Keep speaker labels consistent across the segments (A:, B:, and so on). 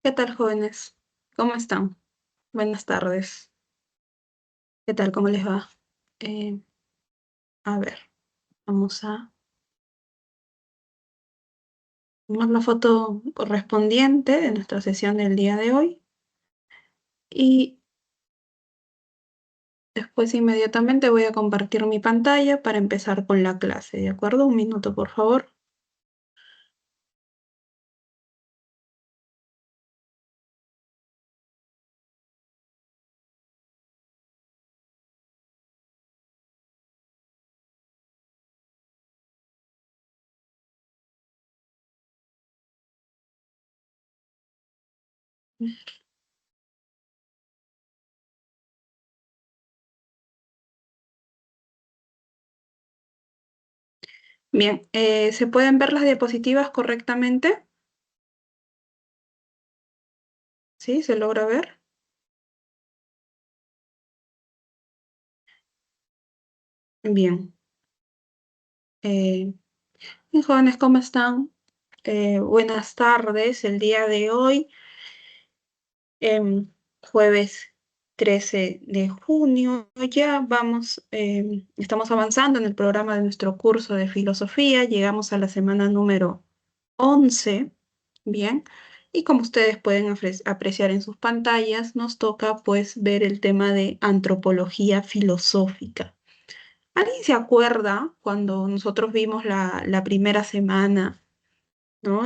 A: ¿Qué tal, jóvenes? ¿Cómo están? Buenas tardes. ¿Qué tal? ¿Cómo les va? Eh, a ver, vamos a tomar la foto correspondiente de nuestra sesión del día de hoy y después inmediatamente voy a compartir mi pantalla para empezar con la clase, ¿de acuerdo? Un minuto, por favor. Bien, ¿se pueden ver las diapositivas correctamente? ¿Sí? ¿Se logra ver? Bien. Eh, Bien, jóvenes, ¿cómo están? Buenas tardes. El día de hoy. Jueves 13 de junio. Ya vamos, estamos avanzando en el programa de nuestro curso de filosofía. Llegamos a la semana número 11. Bien. Y como ustedes pueden apreciar en sus pantallas, nos toca pues ver el tema de antropología filosófica. ¿Alguien se acuerda cuando nosotros vimos la primera semana? ¿No?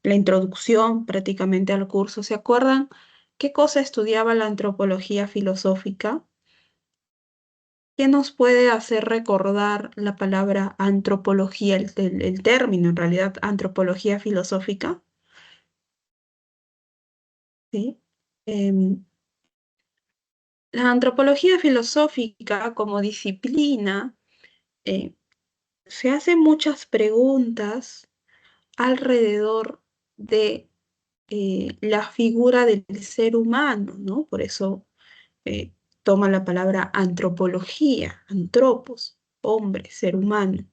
A: La introducción prácticamente al curso. ¿Se acuerdan qué cosa estudiaba la antropología filosófica? ¿Qué nos puede hacer recordar la palabra antropología, el término en realidad, antropología filosófica? ¿Sí? Em, la antropología filosófica como disciplina eh, se hace muchas preguntas alrededor de la figura del ser humano, ¿no? Por eso eh, toma la palabra antropología, antropos, hombre, ser humano.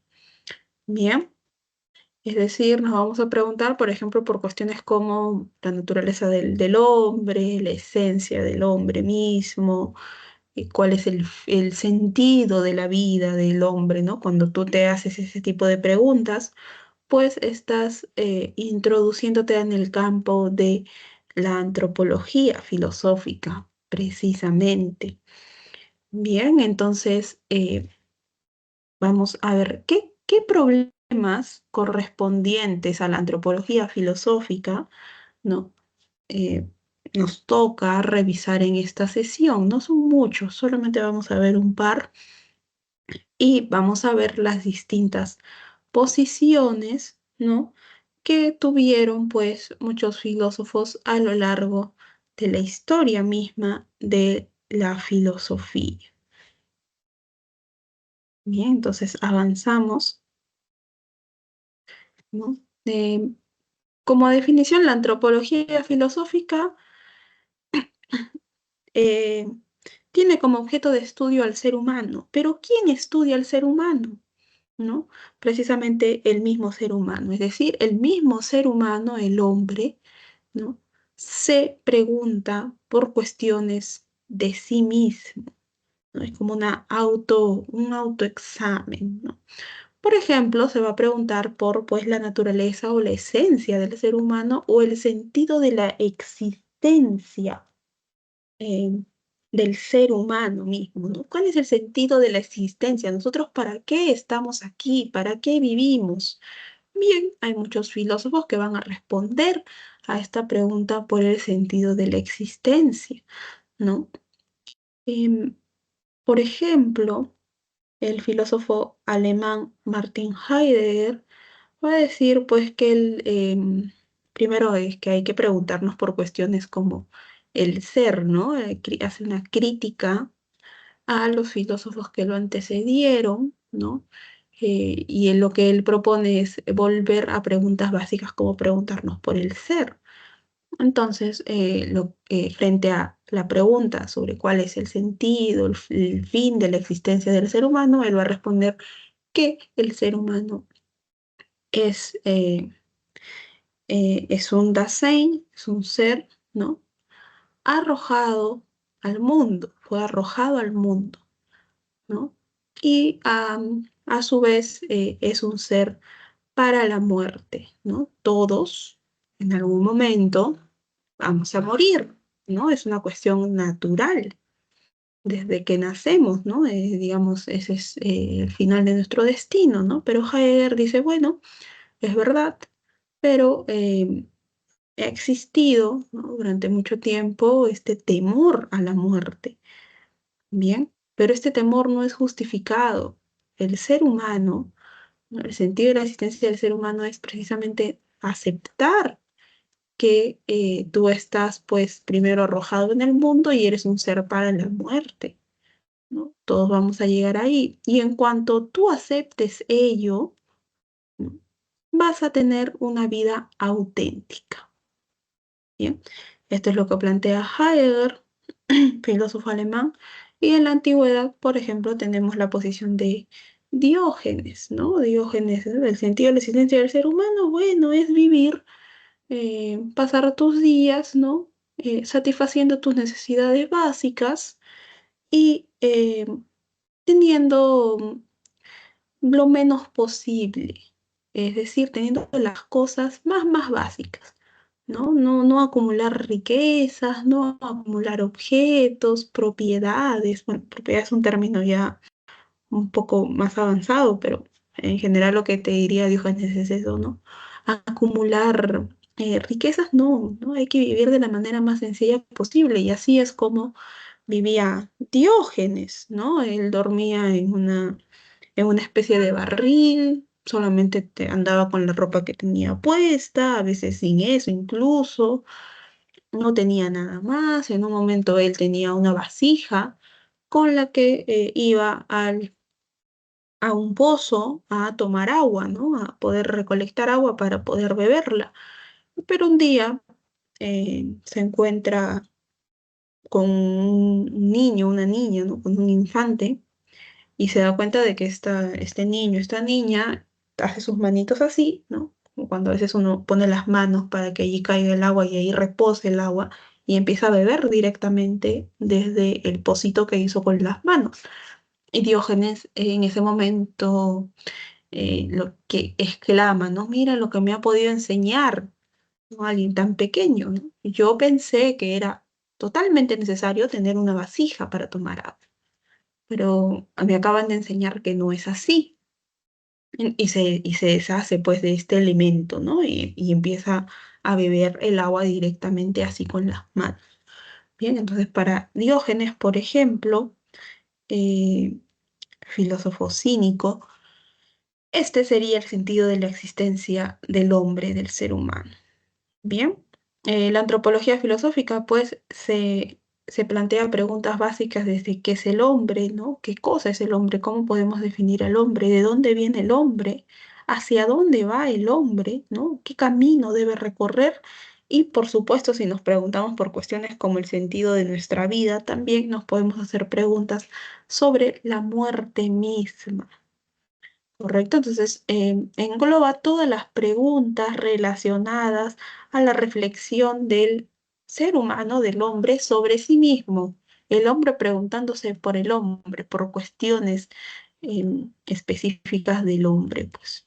A: Bien, es decir, nos vamos a preguntar, por ejemplo, por cuestiones como la naturaleza del hombre, la esencia del hombre mismo, cuál es el sentido de la vida del hombre, ¿no? Cuando tú te haces ese tipo de preguntas, pues estás introduciéndote en el campo de la antropología filosófica, precisamente. Bien, entonces vamos a ver qué problemas correspondientes a la antropología filosófica, ¿no? eh, nos toca revisar en esta sesión. No son muchos, solamente vamos a ver un par y vamos a ver las distintas posiciones, ¿no? Que tuvieron pues muchos filósofos a lo largo de la historia misma de la filosofía. Bien, entonces avanzamos, ¿no? Como definición, la antropología filosófica eh, tiene como objeto de estudio al ser humano, pero ¿quién estudia al ser humano? ¿No? Precisamente el mismo ser humano, es decir, el mismo ser humano, el hombre, ¿no? Se pregunta por cuestiones de sí mismo, ¿no? Es como un autoexamen, ¿no? Por ejemplo, se va a preguntar por pues, la naturaleza o la esencia del ser humano o el sentido de la existencia eh, del ser humano mismo, ¿no? ¿Cuál es el sentido de la existencia? ¿Nosotros para qué estamos aquí? ¿Para qué vivimos? Bien, hay muchos filósofos que van a responder a esta pregunta por el sentido de la existencia, ¿no? Em, por ejemplo, el filósofo alemán Martin Heidegger va a decir pues que primero es que hay que preguntarnos por cuestiones como el ser, ¿no? Hace una crítica a los filósofos que lo antecedieron, ¿no? Y en lo que él propone es volver a preguntas básicas como preguntarnos por el ser. Entonces, frente a la pregunta sobre cuál es el sentido, el fin de la existencia del ser humano, él va a responder que el ser humano es, es un Dasein, es un ser, ¿no? Arrojado al mundo, fue arrojado al mundo, ¿no? Y a su vez es un ser para la muerte, ¿no? Todos en algún momento vamos a morir, ¿no? Es una cuestión natural desde que nacemos, ¿no? Digamos, ese es el final de nuestro destino, ¿no? Pero Heidegger dice, bueno, es verdad, pero ha existido, ¿no? Durante mucho tiempo este temor a la muerte, ¿bien? Pero este temor no es justificado. El ser humano, ¿no? El sentido de la existencia del ser humano es precisamente aceptar que tú estás, pues, primero arrojado en el mundo y eres un ser para la muerte, ¿no? Todos vamos a llegar ahí. Y en cuanto tú aceptes ello, ¿no? Vas a tener una vida auténtica. Bien, esto es lo que plantea Heidegger, filósofo alemán, y en la antigüedad, por ejemplo, tenemos la posición de Diógenes, ¿no? Diógenes, el sentido de la existencia del ser humano, bueno, es vivir, pasar tus días, ¿no? Satisfaciendo tus necesidades básicas y teniendo lo menos posible, es decir, teniendo las cosas más básicas, ¿no? No acumular riquezas, no acumular objetos, propiedades. Bueno, propiedad es un término ya un poco más avanzado, pero en general lo que te diría Diógenes es eso, ¿no? Acumular riquezas, no, hay que vivir de la manera más sencilla posible y así es como vivía Diógenes, ¿no? Él dormía en una especie de barril, solamente andaba con la ropa que tenía puesta, a veces sin eso incluso, no tenía nada más. En un momento él tenía una vasija con la que iba a un pozo a tomar agua, ¿no? A poder recolectar agua para poder beberla. Pero un día se encuentra con un niño, una niña, ¿no? Con un infante y se da cuenta de que este niño, esta niña, hace sus manitos así, ¿no? Como cuando a veces uno pone las manos para que allí caiga el agua y ahí repose el agua y empieza a beber directamente desde el pocito que hizo con las manos. Y Diógenes en ese momento lo que exclama, ¿no? Mira lo que me ha podido enseñar, ¿no? Alguien tan pequeño, ¿no? Yo pensé que era totalmente necesario tener una vasija para tomar agua, pero me acaban de enseñar que no es así. Y se deshace pues de este elemento, ¿no? Y empieza a beber el agua directamente así con las manos. Bien, entonces para Diógenes, por ejemplo, eh, filósofo cínico, este sería el sentido de la existencia del hombre, del ser humano. Bien, la antropología filosófica pues se plantea preguntas básicas desde qué es el hombre, ¿no? ¿Qué cosa es el hombre? ¿Cómo podemos definir al hombre? ¿De dónde viene el hombre? ¿Hacia dónde va el hombre? ¿No? ¿Qué camino debe recorrer? Y por supuesto, si nos preguntamos por cuestiones como el sentido de nuestra vida, también nos podemos hacer preguntas sobre la muerte misma. Correcto, entonces engloba todas las preguntas relacionadas a la reflexión del ser humano, del hombre, sobre sí mismo. El hombre preguntándose por el hombre, por cuestiones específicas del hombre, pues.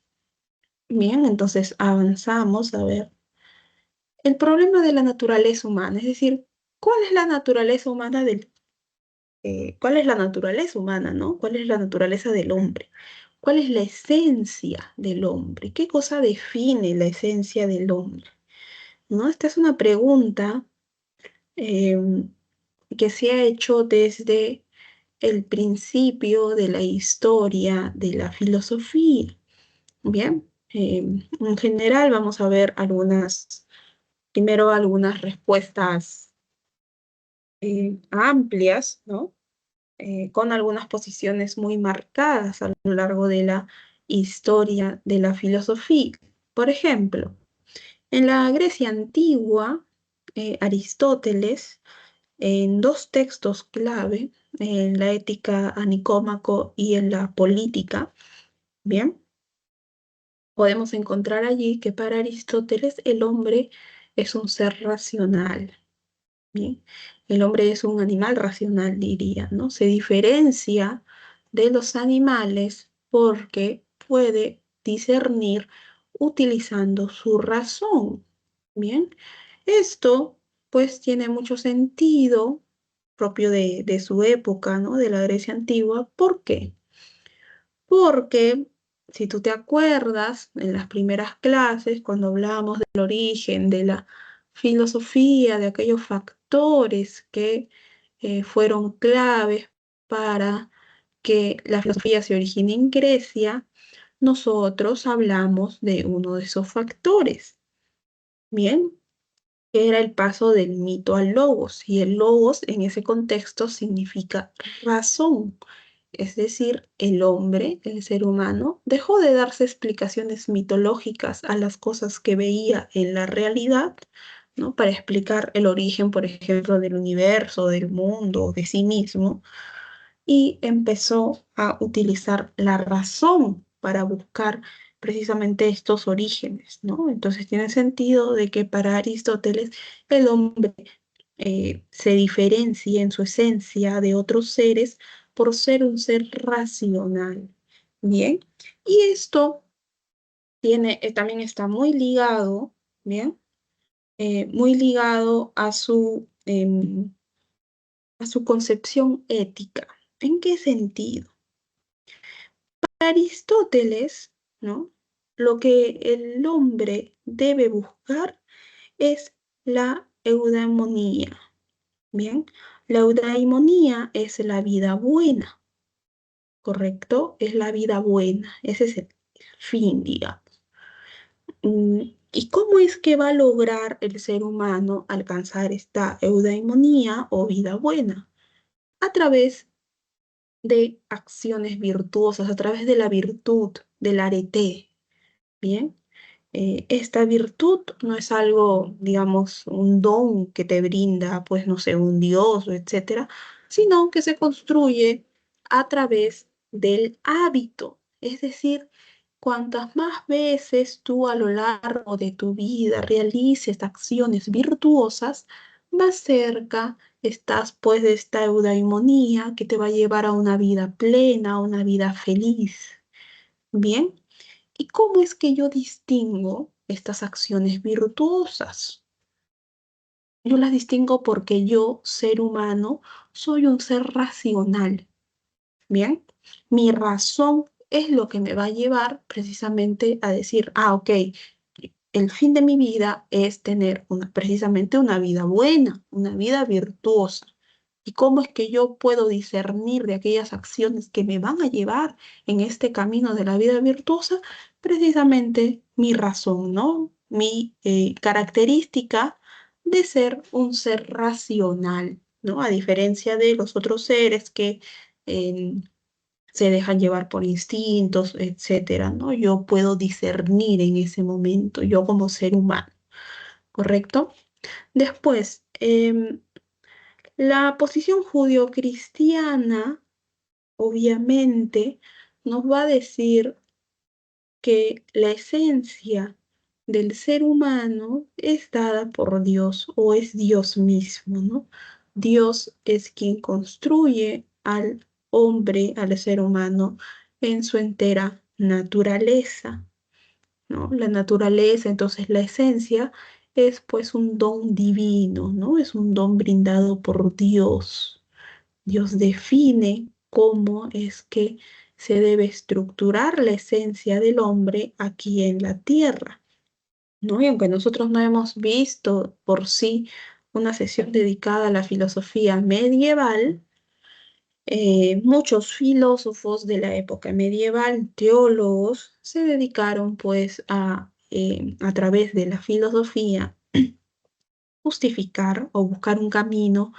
A: Bien, entonces avanzamos a ver el problema de la naturaleza humana, es decir, ¿cuál es la naturaleza humana cuál es la naturaleza humana, ¿no? ¿Cuál es la naturaleza del hombre? ¿Cuál es la esencia del hombre? ¿Qué cosa define la esencia del hombre? ¿No? Esta es una pregunta que se ha hecho desde el principio de la historia de la filosofía. Bien, en general vamos a ver primero algunas respuestas amplias, ¿no? Con algunas posiciones muy marcadas a lo largo de la historia de la filosofía. Por ejemplo, en la Grecia antigua, Aristóteles, en dos textos clave, en la Ética a Nicómaco y en la Política, bien, podemos encontrar allí que para Aristóteles el hombre es un ser racional. Bien, el hombre es un animal racional, diría, ¿no? Se diferencia de los animales porque puede discernir utilizando su razón. Bien, esto pues tiene mucho sentido propio de su época, ¿no? De la Grecia antigua. ¿Por qué? Porque si tú te acuerdas, en las primeras clases, cuando hablábamos del origen de la filosofía, de aquellos factores que fueron claves para que la filosofía se origine en Grecia, nosotros hablamos de uno de esos factores. Bien, que era el paso del mito al logos, y el logos en ese contexto significa razón. Es decir, el hombre, el ser humano, dejó de darse explicaciones mitológicas a las cosas que veía en la realidad, ¿no? Para explicar el origen, por ejemplo, del universo, del mundo, de sí mismo, y empezó a utilizar la razón para buscar precisamente estos orígenes, ¿no? Entonces tiene sentido de que para Aristóteles el hombre se diferencia en su esencia de otros seres por ser un ser racional. Bien, y esto tiene, también está muy ligado, bien, muy ligado a su concepción ética. ¿En qué sentido? Para Aristóteles, ¿no? Lo que el hombre debe buscar es la eudaimonia. Bien, la eudaimonia es la vida buena, ¿correcto? Es la vida buena, ese es el fin, digamos. ¿Y cómo es que va a lograr el ser humano alcanzar esta eudaimonia o vida buena? A través de acciones virtuosas, a través de la virtud, del arete, ¿bien? Esta virtud no es algo, digamos, un don que te brinda, pues, no sé, un dios, o etcétera, sino que se construye a través del hábito. Es decir, cuantas más veces tú a lo largo de tu vida realices acciones virtuosas, más cerca estás, pues, de esta eudaimonía que te va a llevar a una vida plena, a una vida feliz. Bien. ¿Y cómo es que yo distingo estas acciones virtuosas? Yo las distingo porque yo, ser humano, soy un ser racional. Bien, mi razón es lo que me va a llevar precisamente a decir, ok, el fin de mi vida es tener precisamente una vida buena, una vida virtuosa. ¿Y cómo es que yo puedo discernir de aquellas acciones que me van a llevar en este camino de la vida virtuosa? Precisamente mi razón, ¿no? Mi característica de ser un ser racional, ¿no? A diferencia de los otros seres que eh, se dejan llevar por instintos, etcétera, ¿no? Yo puedo discernir en ese momento, yo como ser humano, ¿correcto? Después, la posición judio-cristiana, obviamente, nos va a decir que la esencia del ser humano es dada por Dios o es Dios mismo, ¿no? Dios es quien construye al hombre, al ser humano, en su entera naturaleza, ¿no? La naturaleza, entonces la esencia, es pues un don divino, ¿no? Es un don brindado por Dios. Dios define cómo es que se debe estructurar la esencia del hombre aquí en la tierra, ¿no? Y aunque nosotros no hemos visto por sí una sesión dedicada a la filosofía medieval, muchos filósofos de la época medieval, teólogos, se dedicaron pues a través de la filosofía, justificar o buscar un camino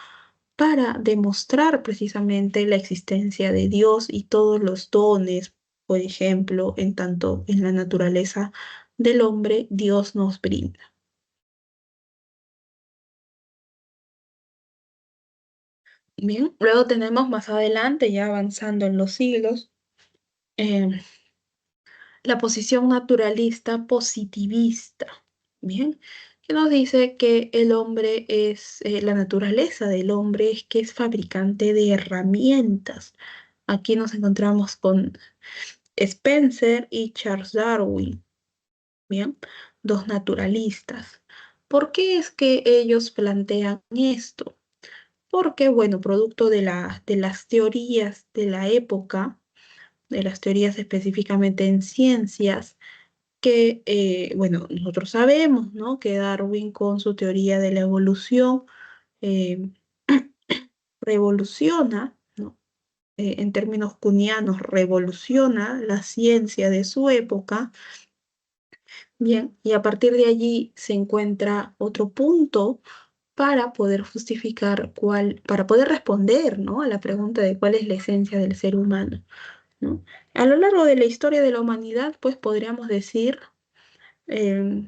A: para demostrar precisamente la existencia de Dios y todos los dones, por ejemplo, en tanto en la naturaleza del hombre, Dios nos brinda. Bien, luego tenemos más adelante, ya avanzando en los siglos, eh, la posición naturalista positivista. Bien, que nos dice que el hombre es, la naturaleza del hombre es que es fabricante de herramientas. Aquí nos encontramos con Spencer y Charles Darwin, ¿bien? Dos naturalistas. ¿Por qué es que ellos plantean esto? Porque, bueno, producto de las teorías de la época, de las teorías específicamente en ciencias, que, bueno, nosotros sabemos, ¿no? Que Darwin con su teoría de la evolución eh, revoluciona, ¿no? En términos cunianos, revoluciona la ciencia de su época. Bien, y a partir de allí se encuentra otro punto para poder justificar cuál, para poder responder, ¿no? A la pregunta de cuál es la esencia del ser humano, ¿no? A lo largo de la historia de la humanidad, pues podríamos decir,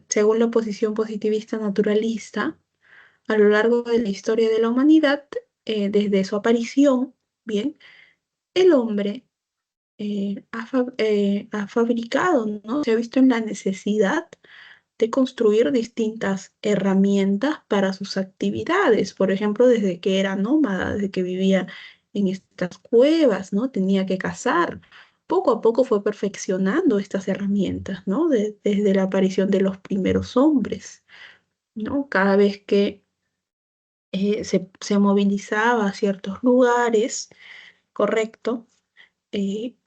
A: según la posición positivista naturalista, a lo largo de la historia de la humanidad, desde su aparición, bien, el hombre ha fabricado, ¿no? Se ha visto en la necesidad de construir distintas herramientas para sus actividades. Por ejemplo, desde que era nómada, desde que vivía en estas cuevas, ¿no? Tenía que cazar. Poco a poco fue perfeccionando estas herramientas, ¿no? Desde la aparición de los primeros hombres, ¿no? Cada vez que se movilizaba a ciertos lugares, correcto,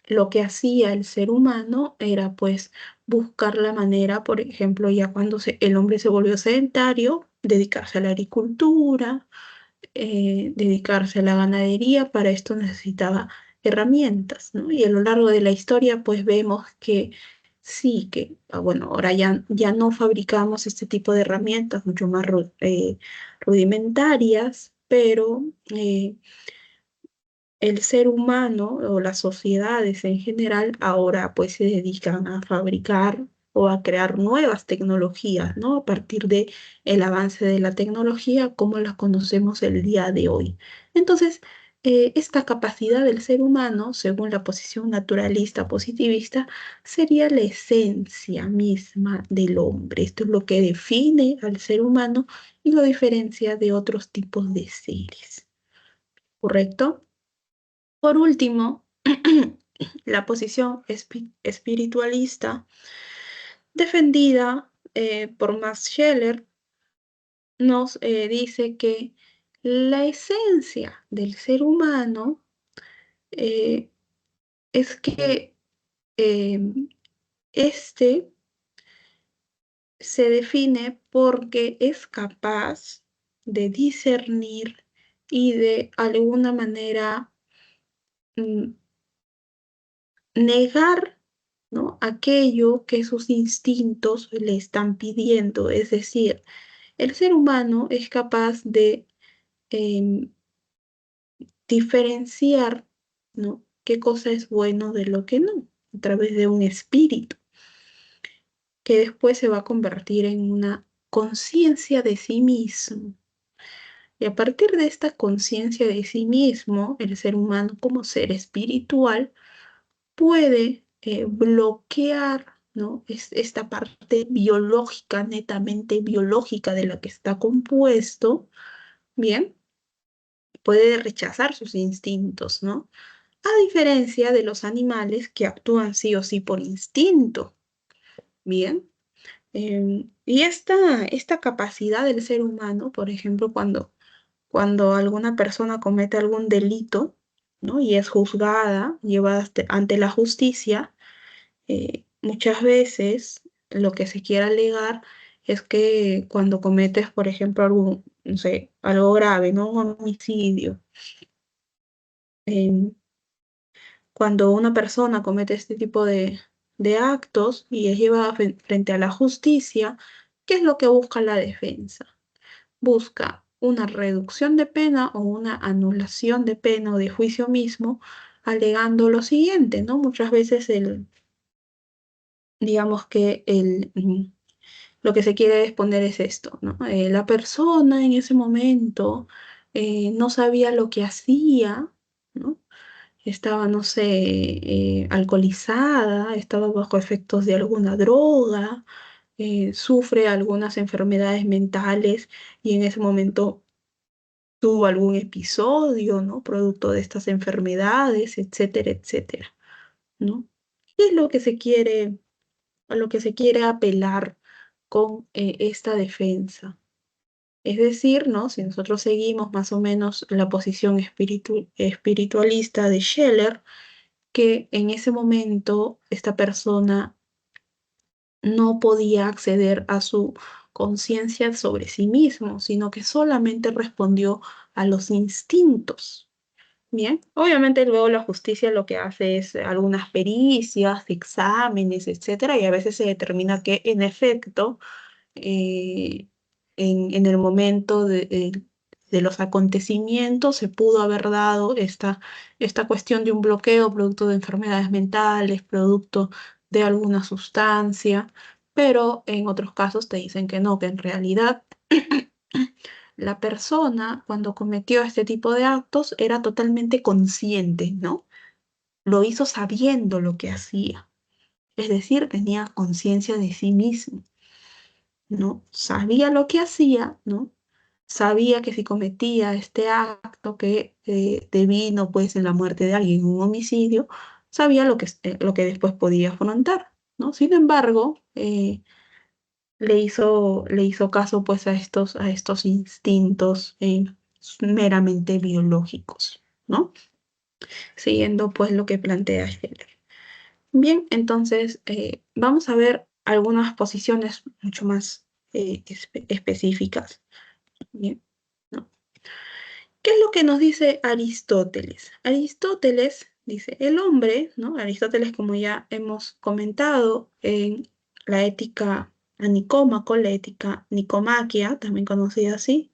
A: lo que hacía el ser humano era pues buscar la manera, por ejemplo, ya cuando el hombre se volvió sedentario, dedicarse a la agricultura, dedicarse a la ganadería. Para esto necesitaba herramientas, ¿no? Y a lo largo de la historia pues vemos que sí, que bueno, ahora ya no fabricamos este tipo de herramientas mucho más rudimentarias, pero el ser humano o las sociedades en general ahora pues se dedican a fabricar o a crear nuevas tecnologías, ¿no? A partir de el avance de la tecnología como las conocemos el día de hoy. Entonces, esta capacidad del ser humano, según la posición naturalista positivista, sería la esencia misma del hombre. Esto es lo que define al ser humano y lo diferencia de otros tipos de seres, ¿correcto? Por último, la posición espiritualista defendida por Max Scheler nos dice que la esencia del ser humano eh, es que eh, este se define porque es capaz de discernir y de alguna manera mm, negar, ¿no? Aquello que sus instintos le están pidiendo. Es decir, el ser humano es capaz de em, diferenciar, ¿no? Qué cosa es bueno de lo que no, a través de un espíritu, que después se va a convertir en una conciencia de sí mismo. Y a partir de esta conciencia de sí mismo, el ser humano como ser espiritual puede bloquear, ¿no? Esta parte biológica, netamente biológica de la que está compuesto, ¿bien? Puede rechazar sus instintos, ¿no? A diferencia de los animales que actúan sí o sí por instinto, ¿bien? Y esta capacidad del ser humano, por ejemplo, cuando alguna persona comete algún delito, ¿no? Y es juzgada, llevada ante la justicia, muchas veces lo que se quiere alegar es que cuando cometes, por ejemplo, algún, no sé, algo grave, ¿no? Un homicidio, em, cuando una persona comete este tipo de actos y es llevada frente a la justicia, ¿qué es lo que busca la defensa? Busca una reducción de pena o una anulación de pena o de juicio mismo, alegando lo siguiente, ¿no? Muchas veces digamos que lo que se quiere exponer es esto, ¿no? La persona en ese momento no sabía lo que hacía, ¿no? Estaba, no sé, alcoholizada, estaba bajo efectos de alguna droga, sufre algunas enfermedades mentales y en ese momento tuvo algún episodio, ¿no? Producto de estas enfermedades, etcétera, etcétera, ¿no? ¿Qué es lo que se quiere, a lo que se quiere apelar con esta defensa? Es decir, ¿no? Si nosotros seguimos más o menos la posición espiritualista de Scheller, que en ese momento esta persona no podía acceder a su conciencia sobre sí mismo, sino que solamente respondió a los instintos. Bien, obviamente luego la justicia lo que hace es algunas pericias, exámenes, etcétera, y a veces se determina que en efecto eh, en el momento de los acontecimientos se pudo haber dado esta cuestión de un bloqueo producto de enfermedades mentales, producto de alguna sustancia, pero en otros casos te dicen que no, que en realidad la persona cuando cometió este tipo de actos era totalmente consciente, ¿no? Lo hizo sabiendo lo que hacía, es decir, tenía conciencia de sí mismo. ¿No? Sabía lo que hacía, ¿no? Sabía que si cometía este acto que devino pues en la muerte de alguien, un homicidio, sabía lo que después podía afrontar, ¿no? Sin embargo, le hizo caso pues a estos instintos meramente biológicos, ¿no? Siguiendo pues lo que plantea Scheller. Bien, entonces vamos a ver algunas posiciones mucho más específicas. Bien, ¿no? ¿Qué es lo que nos dice Aristóteles? Aristóteles dice, el hombre, ¿no? Aristóteles, como ya hemos comentado en la ética a Nicómaco, la ética nicomaquia, también conocida así,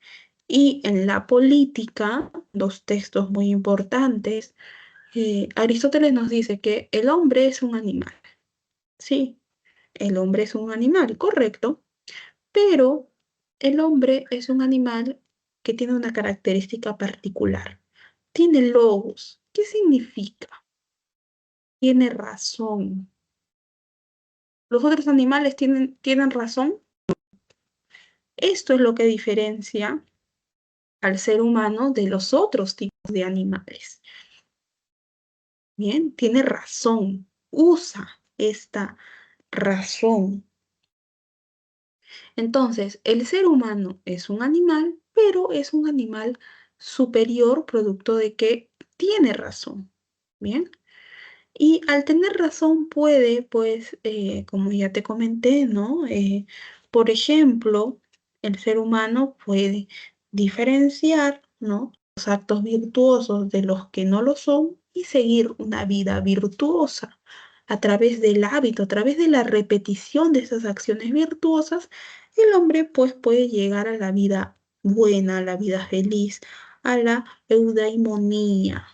A: y en la política, dos textos muy importantes, Aristóteles nos dice que el hombre es un animal. Sí, el hombre es un animal, correcto, pero el hombre es un animal que tiene una característica particular. Tiene logos. ¿Qué significa? Tiene razón. ¿Los otros animales tienen razón? Esto es lo que diferencia al ser humano de los otros tipos de animales. Bien, tiene razón. Usa esta razón. Entonces, el ser humano es un animal, pero es un animal superior, producto de que tiene razón. Bien. Y al tener razón puede, pues, como ya te comenté, ¿no? Por ejemplo, el ser humano puede diferenciar, ¿no? Los actos virtuosos de los que no lo son y seguir una vida virtuosa a través del hábito, a través de la repetición de esas acciones virtuosas, el hombre, pues, puede llegar a la vida buena, a la vida feliz, a la eudaimonía.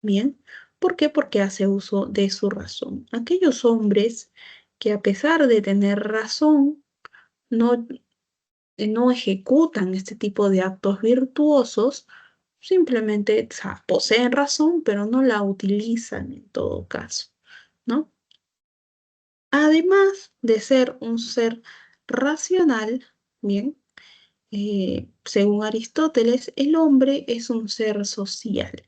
A: Bien, ¿por qué? Porque hace uso de su razón. Aquellos hombres que a pesar de tener razón, no, no ejecutan este tipo de actos virtuosos, simplemente, o sea, poseen razón, pero no la utilizan en todo caso, ¿no? Además de ser un ser racional, bien, según Aristóteles, el hombre es un ser social.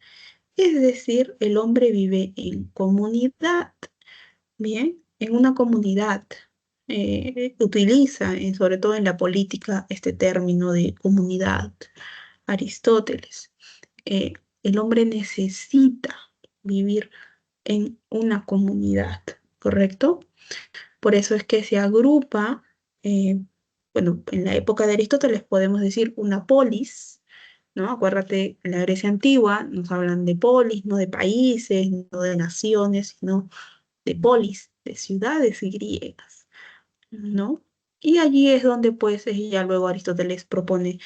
A: Es decir, el hombre vive en comunidad, ¿bien? En una comunidad. Utiliza, sobre todo en la política, este término de comunidad. Aristóteles. Eh, el hombre necesita vivir en una comunidad, ¿correcto? Por eso es que se agrupa, eh, bueno, en la época de Aristóteles podemos decir una polis, ¿no? Acuérdate, en la Grecia antigua nos hablan de polis, no de países, no de naciones, sino de polis, de ciudades griegas, ¿no? Y allí es donde pues ya luego Aristóteles propone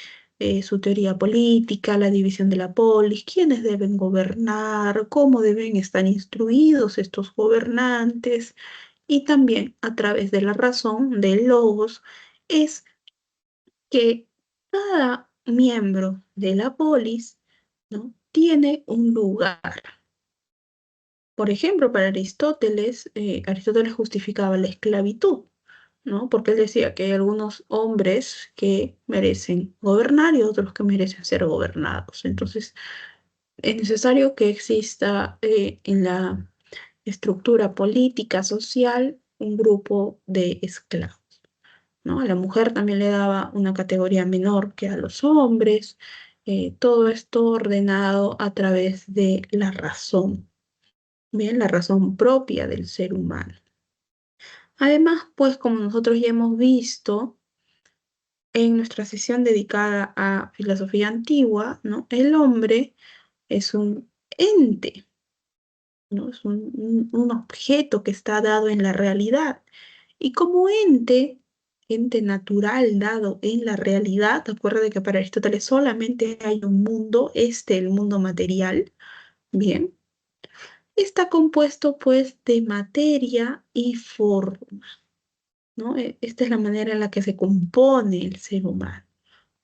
A: su teoría política, la división de la polis, quiénes deben gobernar, cómo deben estar instruidos estos gobernantes, y también a través de la razón, del logos, es que cada miembro de la polis, ¿no? Tiene un lugar. Por ejemplo, para Aristóteles, Aristóteles justificaba la esclavitud, ¿no? Porque él decía que hay algunos hombres que merecen gobernar y otros que merecen ser gobernados. Entonces, es necesario que exista en la estructura política social un grupo de esclavos, ¿no? A la mujer también le daba una categoría menor que a los hombres. Todo esto ordenado a través de la razón, bien, la razón propia del ser humano. Además, pues como nosotros ya hemos visto en nuestra sesión dedicada a filosofía antigua, ¿no? El hombre es un ente, ¿no? Es un objeto que está dado en la realidad. Y como ente natural dado en la realidad, acuérdate que para Aristóteles solamente hay un mundo, el mundo material, bien, está compuesto pues de materia y forma, ¿no? Esta es la manera en la que se compone el ser humano.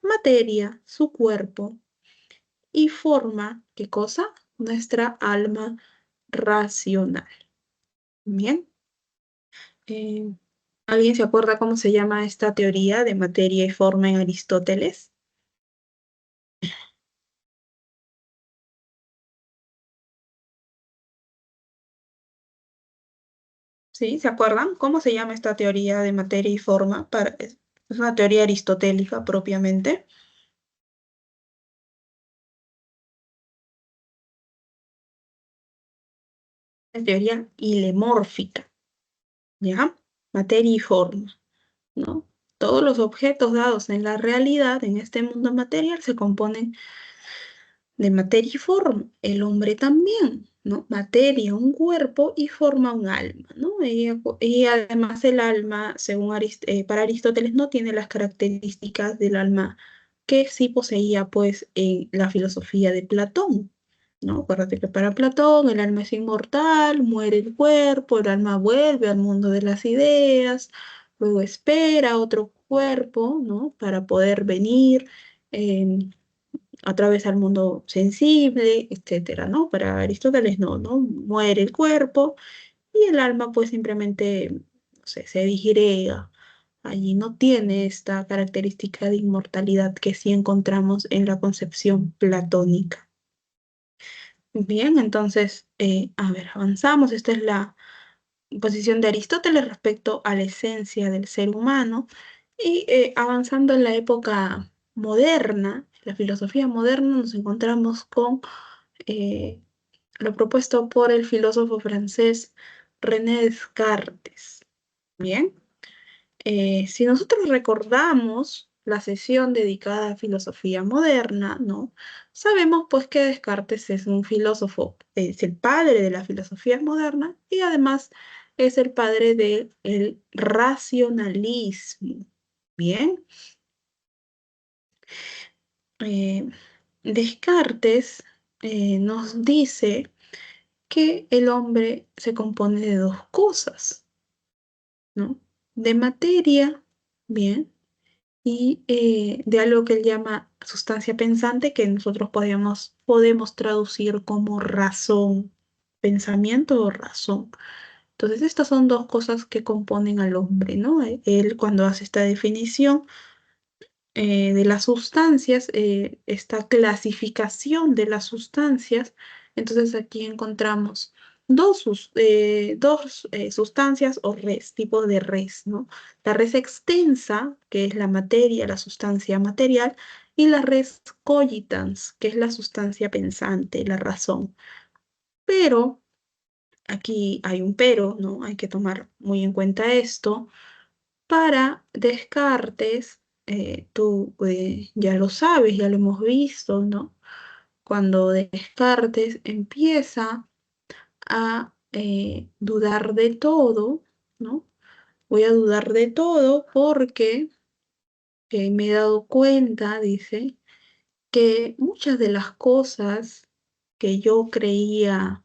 A: Materia, su cuerpo, y forma, ¿qué cosa? Nuestra alma racional. Bien. Eh, ¿Alguien se acuerda cómo se llama esta teoría de materia y forma en Aristóteles? ¿Sí? ¿Se acuerdan? ¿Cómo se llama esta teoría de materia y forma? Es una teoría aristotélica propiamente. Es teoría ilemórfica, ¿ya? Materia y forma, ¿no? Todos los objetos dados en la realidad, en este mundo material, se componen de materia y forma. El hombre también, ¿no? Materia, un cuerpo y forma un alma, ¿no? Y además el alma, según para Aristóteles, no tiene las características del alma que sí poseía, pues, en la filosofía de Platón, ¿no? Acuérdate que para Platón el alma es inmortal, muere el cuerpo, el alma vuelve al mundo de las ideas, luego espera otro cuerpo, ¿no? Para poder venir. em, a través al mundo sensible, etcétera, ¿no? Para Aristóteles no, ¿no? Muere el cuerpo y el alma pues simplemente, no sé, se disgrega. Allí no tiene esta característica de inmortalidad que sí encontramos en la concepción platónica. Bien, entonces, a ver, avanzamos. Esta es la posición de Aristóteles respecto a la esencia del ser humano. Y avanzando en la época moderna, la filosofía moderna, nos encontramos con eh, lo propuesto por el filósofo francés René Descartes. Bien, si nosotros recordamos la sesión dedicada a filosofía moderna, ¿no? Sabemos pues que Descartes es un filósofo, es el padre de la filosofía moderna y además es el padre del racionalismo. Bien, eh, Descartes nos dice que el hombre se compone de dos cosas, ¿no? De materia, bien, y de algo que él llama sustancia pensante, que nosotros podemos traducir como razón, pensamiento o razón. Entonces, estas son dos cosas que componen al hombre, ¿no? Él cuando hace esta definición de las sustancias, esta clasificación de las sustancias. Entonces aquí encontramos dos sustancias o tipos de res, ¿no? La res extensa, que es la materia, la sustancia material, y la res cogitans, que es la sustancia pensante, la razón. Pero, aquí hay un pero, ¿no? Hay que tomar muy en cuenta esto para Descartes, tú ya lo sabes, ya lo hemos visto, ¿no? Cuando Descartes empieza a dudar de todo, ¿no? Voy a dudar de todo porque me he dado cuenta, dice, que muchas de las cosas que yo creía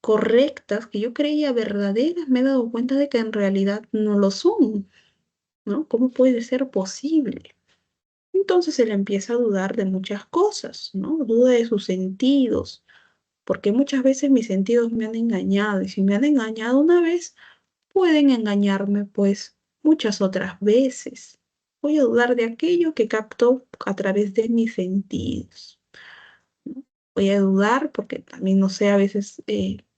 A: correctas, que yo creía verdaderas, me he dado cuenta de que en realidad no lo son, ¿no? ¿Cómo puede ser posible? Entonces él empieza a dudar de muchas cosas, ¿no? Duda de sus sentidos, porque muchas veces mis sentidos me han engañado y si me han engañado una vez, pueden engañarme, pues, muchas otras veces. Voy a dudar de aquello que capto a través de mis sentidos, ¿no? Voy a dudar porque también no sé a veces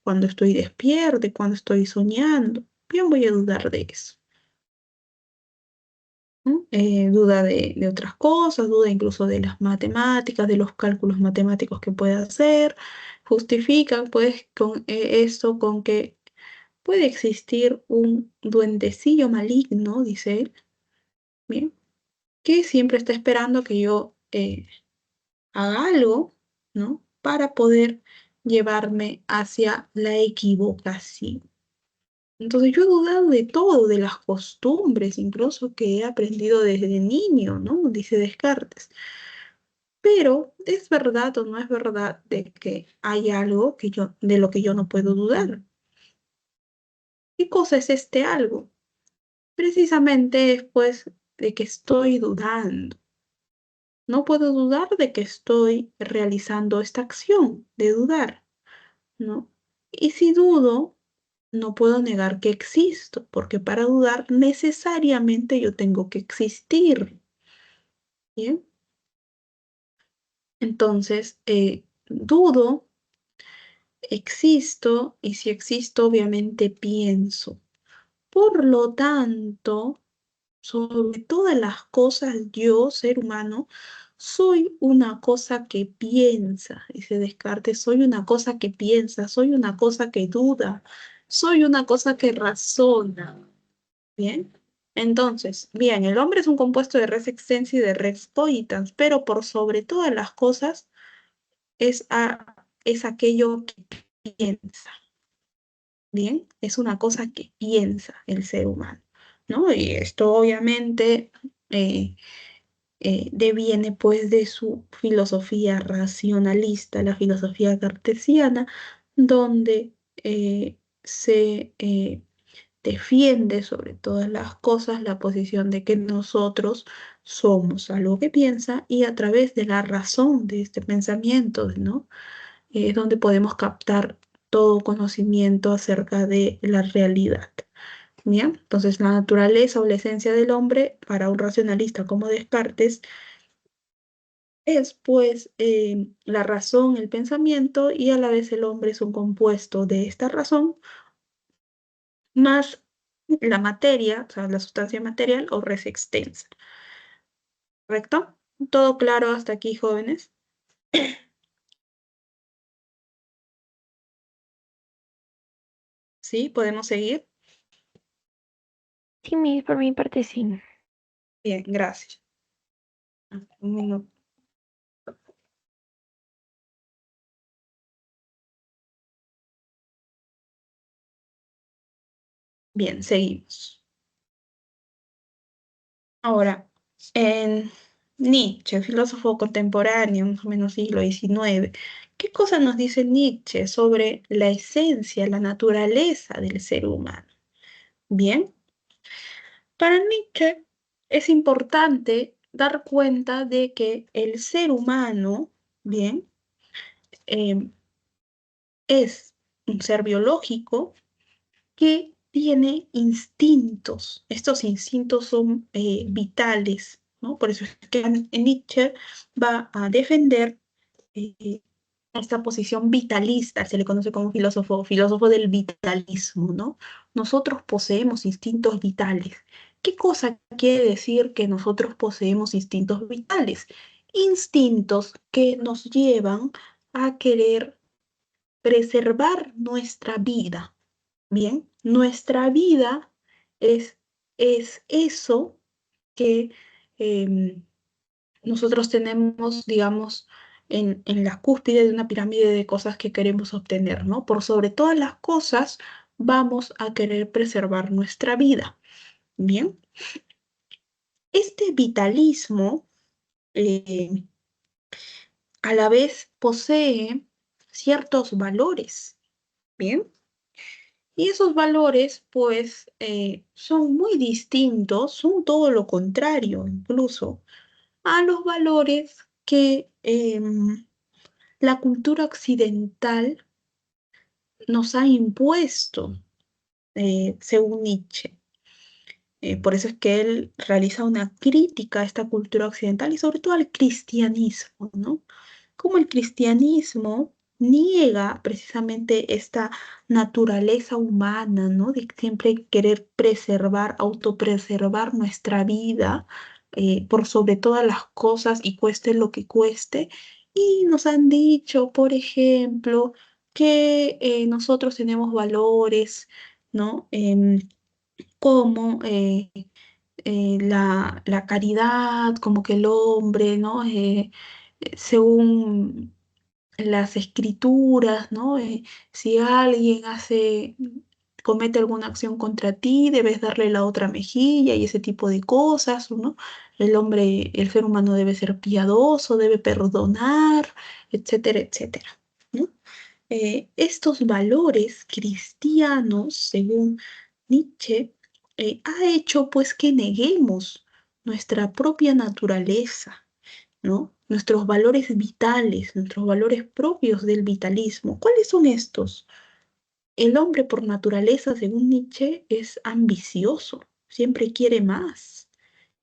A: cuando estoy despierta, y cuando estoy soñando. Bien, voy a dudar de eso. ¿No? Duda de otras cosas, duda incluso de las matemáticas, de los cálculos matemáticos que pueda hacer. Justifican pues con esto con que puede existir un duendecillo maligno, dice él, bien, que siempre está esperando que yo haga algo, ¿no? Para poder llevarme hacia la equivocación. Entonces yo he dudado de todo, de las costumbres, incluso que he aprendido desde niño, ¿no? Dice Descartes. Pero ¿es verdad o no es verdad de que hay algo de lo que yo no puedo dudar? ¿Qué cosa es este algo? Precisamente después de que estoy dudando. No puedo dudar de que estoy realizando esta acción de dudar, ¿no? Y si dudo, no puedo negar que existo, porque para dudar necesariamente yo tengo que existir, ¿bien? Entonces, dudo, existo, y si existo, obviamente pienso. Por lo tanto, sobre todas las cosas, yo, ser humano, soy una cosa que piensa, dice Descartes, soy una cosa que piensa, soy una cosa que duda, soy una cosa que razona. Bien. Entonces, bien, el hombre es un compuesto de res extensa y de res cogitans, pero por sobre todas las cosas es aquello que piensa. Bien, es una cosa que piensa el ser humano, ¿no? Y esto obviamente eh, deviene pues de su filosofía racionalista, la filosofía cartesiana, donde se defiende sobre todas las cosas la posición de que nosotros somos algo que piensa y a través de la razón de este pensamiento, ¿no? Es donde podemos captar todo conocimiento acerca de la realidad. Bien, entonces la naturaleza o la esencia del hombre para un racionalista como Descartes es pues la razón, el pensamiento y a la vez el hombre es un compuesto de esta razón más la materia, o sea, la sustancia material o res extensa. ¿Correcto? ¿Todo claro hasta aquí, jóvenes? ¿Sí? ¿Podemos seguir?
B: Sí, por mi parte sí.
A: Bien, gracias. Un minuto. Bien, seguimos. Ahora, en Nietzsche, filósofo contemporáneo, más o menos siglo XIX, ¿qué cosa nos dice Nietzsche sobre la esencia, la naturaleza del ser humano? Bien, para Nietzsche es importante dar cuenta de que el ser humano, bien, em, es un ser biológico que tiene instintos. Estos instintos son vitales, ¿no? Por eso es que Nietzsche va a defender eh, esta posición vitalista, se le conoce como filósofo, filósofo del vitalismo, ¿no? Nosotros poseemos instintos vitales. ¿Qué cosa quiere decir que nosotros poseemos instintos vitales? Instintos que nos llevan a querer preservar nuestra vida. Bien, nuestra vida es, es eso que nosotros tenemos, digamos, en la cúspide de una pirámide de cosas que queremos obtener, ¿no? Por sobre todas las cosas, vamos a querer preservar nuestra vida. Bien, este vitalismo eh, a la vez posee ciertos valores. Bien. Y esos valores, pues, son muy distintos, son todo lo contrario incluso a los valores que la cultura occidental nos ha impuesto. según Nietzsche. Por eso es que él realiza una crítica a esta cultura occidental y sobre todo al cristianismo, ¿no? Como el cristianismo niega precisamente esta naturaleza humana, ¿no? De siempre querer preservar, autopreservar nuestra vida por sobre todas las cosas y cueste lo que cueste. Y nos han dicho, por ejemplo, que nosotros tenemos valores, ¿no? Como la caridad, como que el hombre, ¿no? Según las escrituras, ¿no? Si alguien comete alguna acción contra ti, debes darle la otra mejilla y ese tipo de cosas, ¿no? El hombre, el ser humano debe ser piadoso, debe perdonar, etcétera, etcétera, ¿no? Estos valores cristianos, según Nietzsche, ha hecho pues que neguemos nuestra propia naturaleza, ¿no? Nuestros valores vitales, nuestros valores propios del vitalismo. ¿Cuáles son estos? El hombre por naturaleza, según Nietzsche, es ambicioso, siempre quiere más,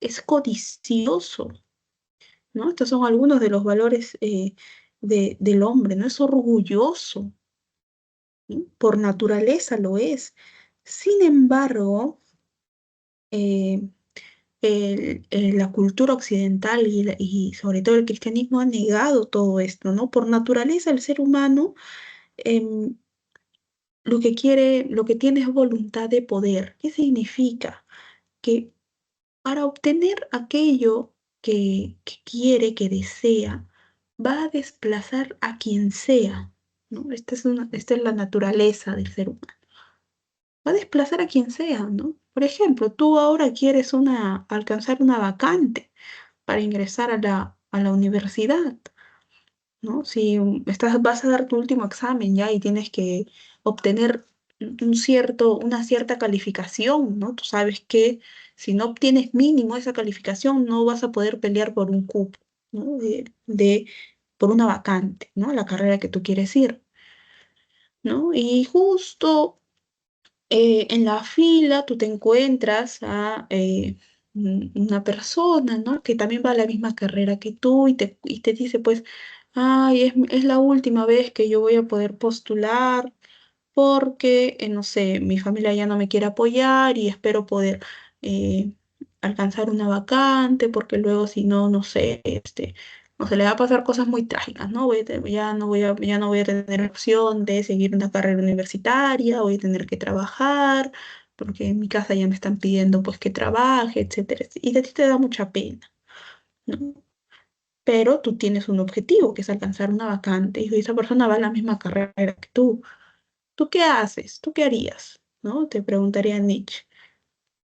A: es codicioso, ¿no? Estos son algunos de los valores del hombre, ¿no? Es orgulloso, ¿no? Por naturaleza lo es. Sin embargo, eh, la cultura occidental y sobre todo el cristianismo ha negado todo esto, ¿no? Por naturaleza el ser humano em, lo que quiere, lo que tiene es voluntad de poder. ¿Qué significa? Que para obtener aquello que quiere, que desea, va a desplazar a quien sea, ¿no? Esta es la naturaleza del ser humano. Va a desplazar a quien sea, ¿no? Por ejemplo, tú ahora quieres alcanzar una vacante para ingresar a la universidad, ¿no? Si vas a dar tu último examen ya y tienes que obtener una cierta calificación, ¿no? Tú sabes que si no obtienes mínimo esa calificación, no vas a poder pelear por un cupo, ¿no? Por una vacante, ¿no? La carrera que tú quieres ir, ¿no? Y justo en la fila tú te encuentras a una persona, ¿no? Que también va a la misma carrera que tú y te dice, pues, ay, es la última vez que yo voy a poder postular porque, no sé, mi familia ya no me quiere apoyar y espero poder eh, alcanzar una vacante, porque luego si no, no sé, no se le va a pasar cosas muy trágicas, ¿no? Ya no voy a tener opción de seguir una carrera universitaria, voy a tener que trabajar, porque en mi casa ya me están pidiendo pues que trabaje, etcétera. Y a ti te da mucha pena, ¿no? Pero tú tienes un objetivo, que es alcanzar una vacante, y esa persona va a la misma carrera que tú. ¿Tú qué haces? ¿Tú qué harías? ¿No? Te preguntaría Nietzsche.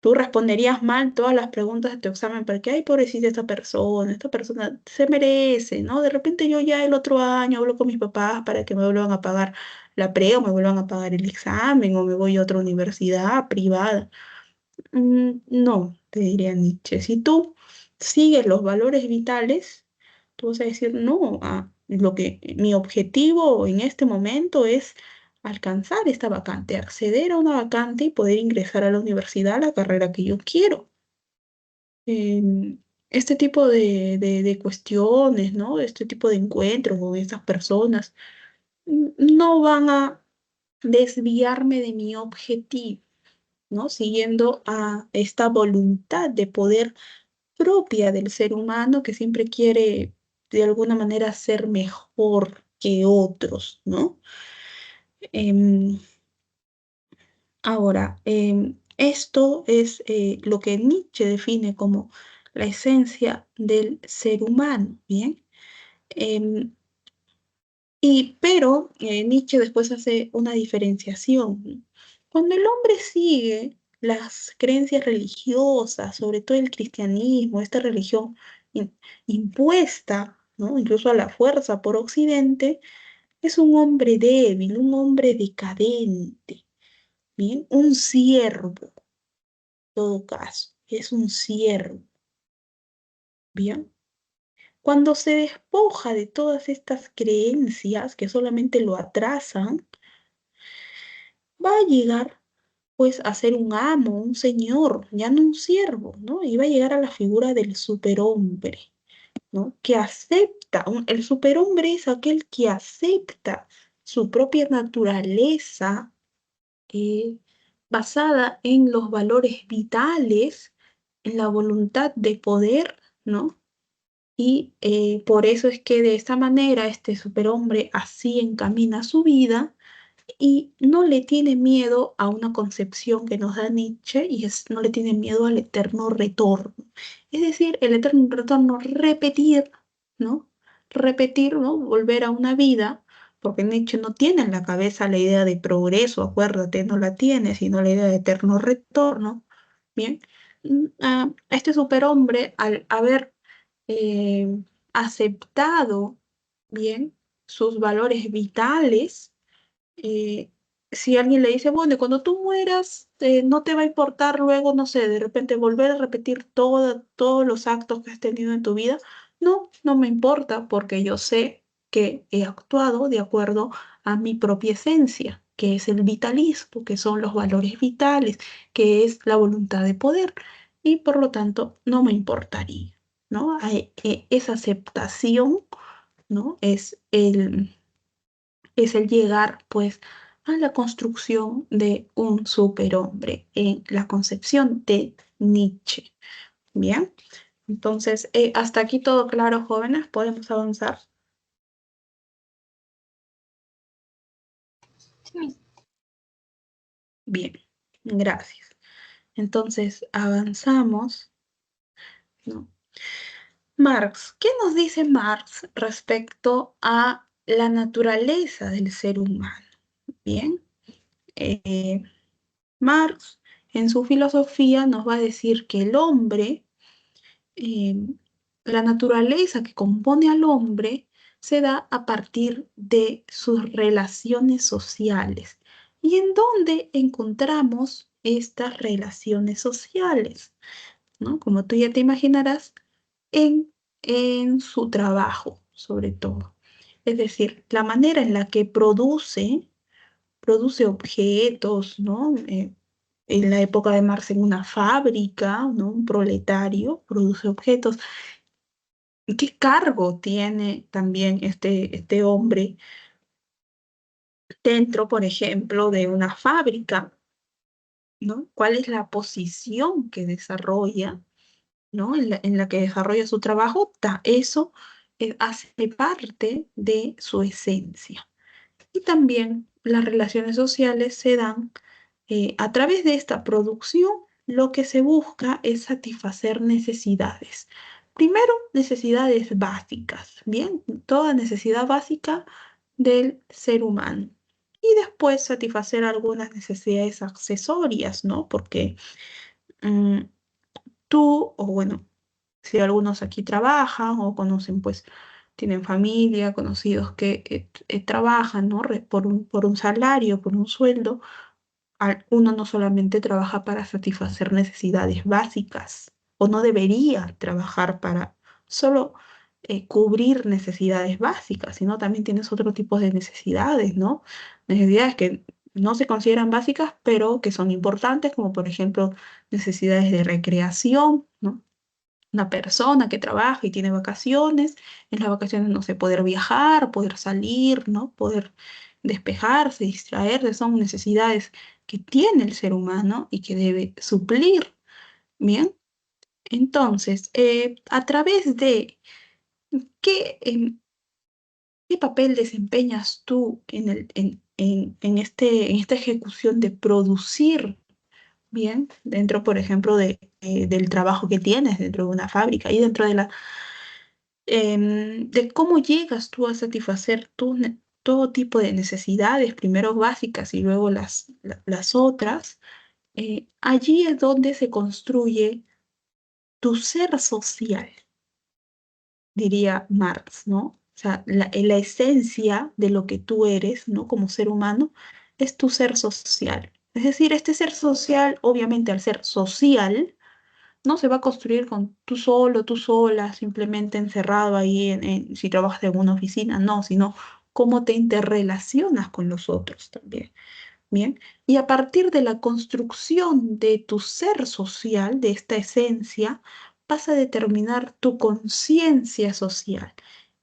A: Tú responderías mal todas las preguntas de tu examen porque, ay, pobrecita esta persona se merece, ¿no? De repente yo ya el otro año hablo con mis papás para que me vuelvan a pagar la pre o me vuelvan a pagar el examen o me voy a otra universidad privada. No, te diría Nietzsche. Si tú sigues los valores vitales, tú vas a decir, no, mi objetivo en este momento es alcanzar esta vacante, acceder a una vacante y poder ingresar a la universidad a la carrera que yo quiero. Este tipo de cuestiones, ¿no? Este tipo de encuentros con estas personas no van a desviarme de mi objetivo, ¿no? Siguiendo a esta voluntad de poder propia del ser humano que siempre quiere de alguna manera ser mejor que otros, ¿no? Em, esto es lo que Nietzsche define como la esencia del ser humano, ¿bien? Em, pero Nietzsche después hace una diferenciación, ¿no? Cuando el hombre sigue las creencias religiosas, sobre todo el cristianismo, esta religión in- impuesta, ¿no? Incluso a la fuerza por Occidente, es un hombre débil, un hombre decadente, ¿bien? Un siervo, en todo caso, es un siervo, ¿bien? Cuando se despoja de todas estas creencias que solamente lo atrasan, va a llegar pues a ser un amo, un señor, ya no un siervo, ¿no? Iba a llegar a la figura del superhombre, ¿no? Que acepta, el superhombre es aquel que acepta su propia naturaleza eh, basada en los valores vitales, en la voluntad de poder, ¿no? Y por eso es que de esta manera este superhombre así encamina su vida y no le tiene miedo a una concepción que nos da Nietzsche y no le tiene miedo al eterno retorno. Es decir, el eterno retorno, repetir, ¿no? Repetir, ¿no? Volver a una vida, porque Nietzsche no tiene en la cabeza la idea de progreso, acuérdate, no la tiene, sino la idea de eterno retorno. Bien, a este superhombre, al haber eh, aceptado, bien, sus valores vitales, eh, si alguien le dice, bueno, y cuando tú mueras, no te va a importar luego, no sé, de repente volver a repetir todos los actos que has tenido en tu vida. No, no me importa porque yo sé que he actuado de acuerdo a mi propia esencia, que es el vitalismo, que son los valores vitales, que es la voluntad de poder. Y por lo tanto, no me importaría, ¿no? Esa aceptación, ¿no? Es el llegar, pues, a la construcción de un superhombre en la concepción de Nietzsche. Bien, entonces, hasta aquí todo claro, jóvenes, podemos avanzar.
B: Sí.
A: Bien, gracias. Entonces, avanzamos, ¿no? Marx, ¿qué nos dice Marx respecto a la naturaleza del ser humano? Bien, eh, Marx en su filosofía nos va a decir que el hombre, eh, la naturaleza que compone al hombre, se da a partir de sus relaciones sociales. ¿Y en dónde encontramos estas relaciones sociales? ¿No? Como tú ya te imaginarás, en, en su trabajo, sobre todo. Es decir, la manera en la que produce objetos, ¿no? En la época de Marx en una fábrica, ¿no? Un proletario produce objetos. ¿Qué cargo tiene también este hombre dentro, por ejemplo, de una fábrica, ¿no? ¿Cuál es la posición que desarrolla, ¿no? En la que desarrolla su trabajo? Eso hace parte de su esencia. Y también las relaciones sociales se dan a través de esta producción. Lo que se busca es satisfacer necesidades. Primero, necesidades básicas, bien, toda necesidad básica del ser humano. Y después satisfacer algunas necesidades accesorias, ¿no? Porque mm, tú, o bueno, si algunos aquí trabajan o conocen, pues, tienen familia, conocidos que trabajan, ¿no? Por un salario, por un sueldo, uno no solamente trabaja para satisfacer necesidades básicas, o no debería trabajar para solo cubrir necesidades básicas, sino también tienes otro tipo de necesidades, ¿no? Necesidades que no se consideran básicas, pero que son importantes, como por ejemplo necesidades de recreación, ¿no? Una persona que trabaja y tiene vacaciones, en las vacaciones no sé, poder viajar, poder salir, ¿no? Poder despejarse, distraerse, son necesidades que tiene el ser humano y que debe suplir. Bien, entonces, a través de qué papel desempeñas tú en esta ejecución de producir, bien, dentro, por ejemplo, del trabajo que tienes dentro de una fábrica y dentro de cómo llegas tú a satisfacer todo tipo de necesidades, primero básicas y luego las otras, allí es donde se construye tu ser social, diría Marx, ¿no? O sea, la esencia de lo que tú eres, ¿no? Como ser humano, es tu ser social. Es decir, este ser social, obviamente al ser social, no se va a construir con tú solo, tú sola, simplemente encerrado ahí si trabajas en una oficina, no, sino cómo te interrelacionas con los otros también. Bien, y a partir de la construcción de tu ser social, de esta esencia, vas a determinar tu conciencia social.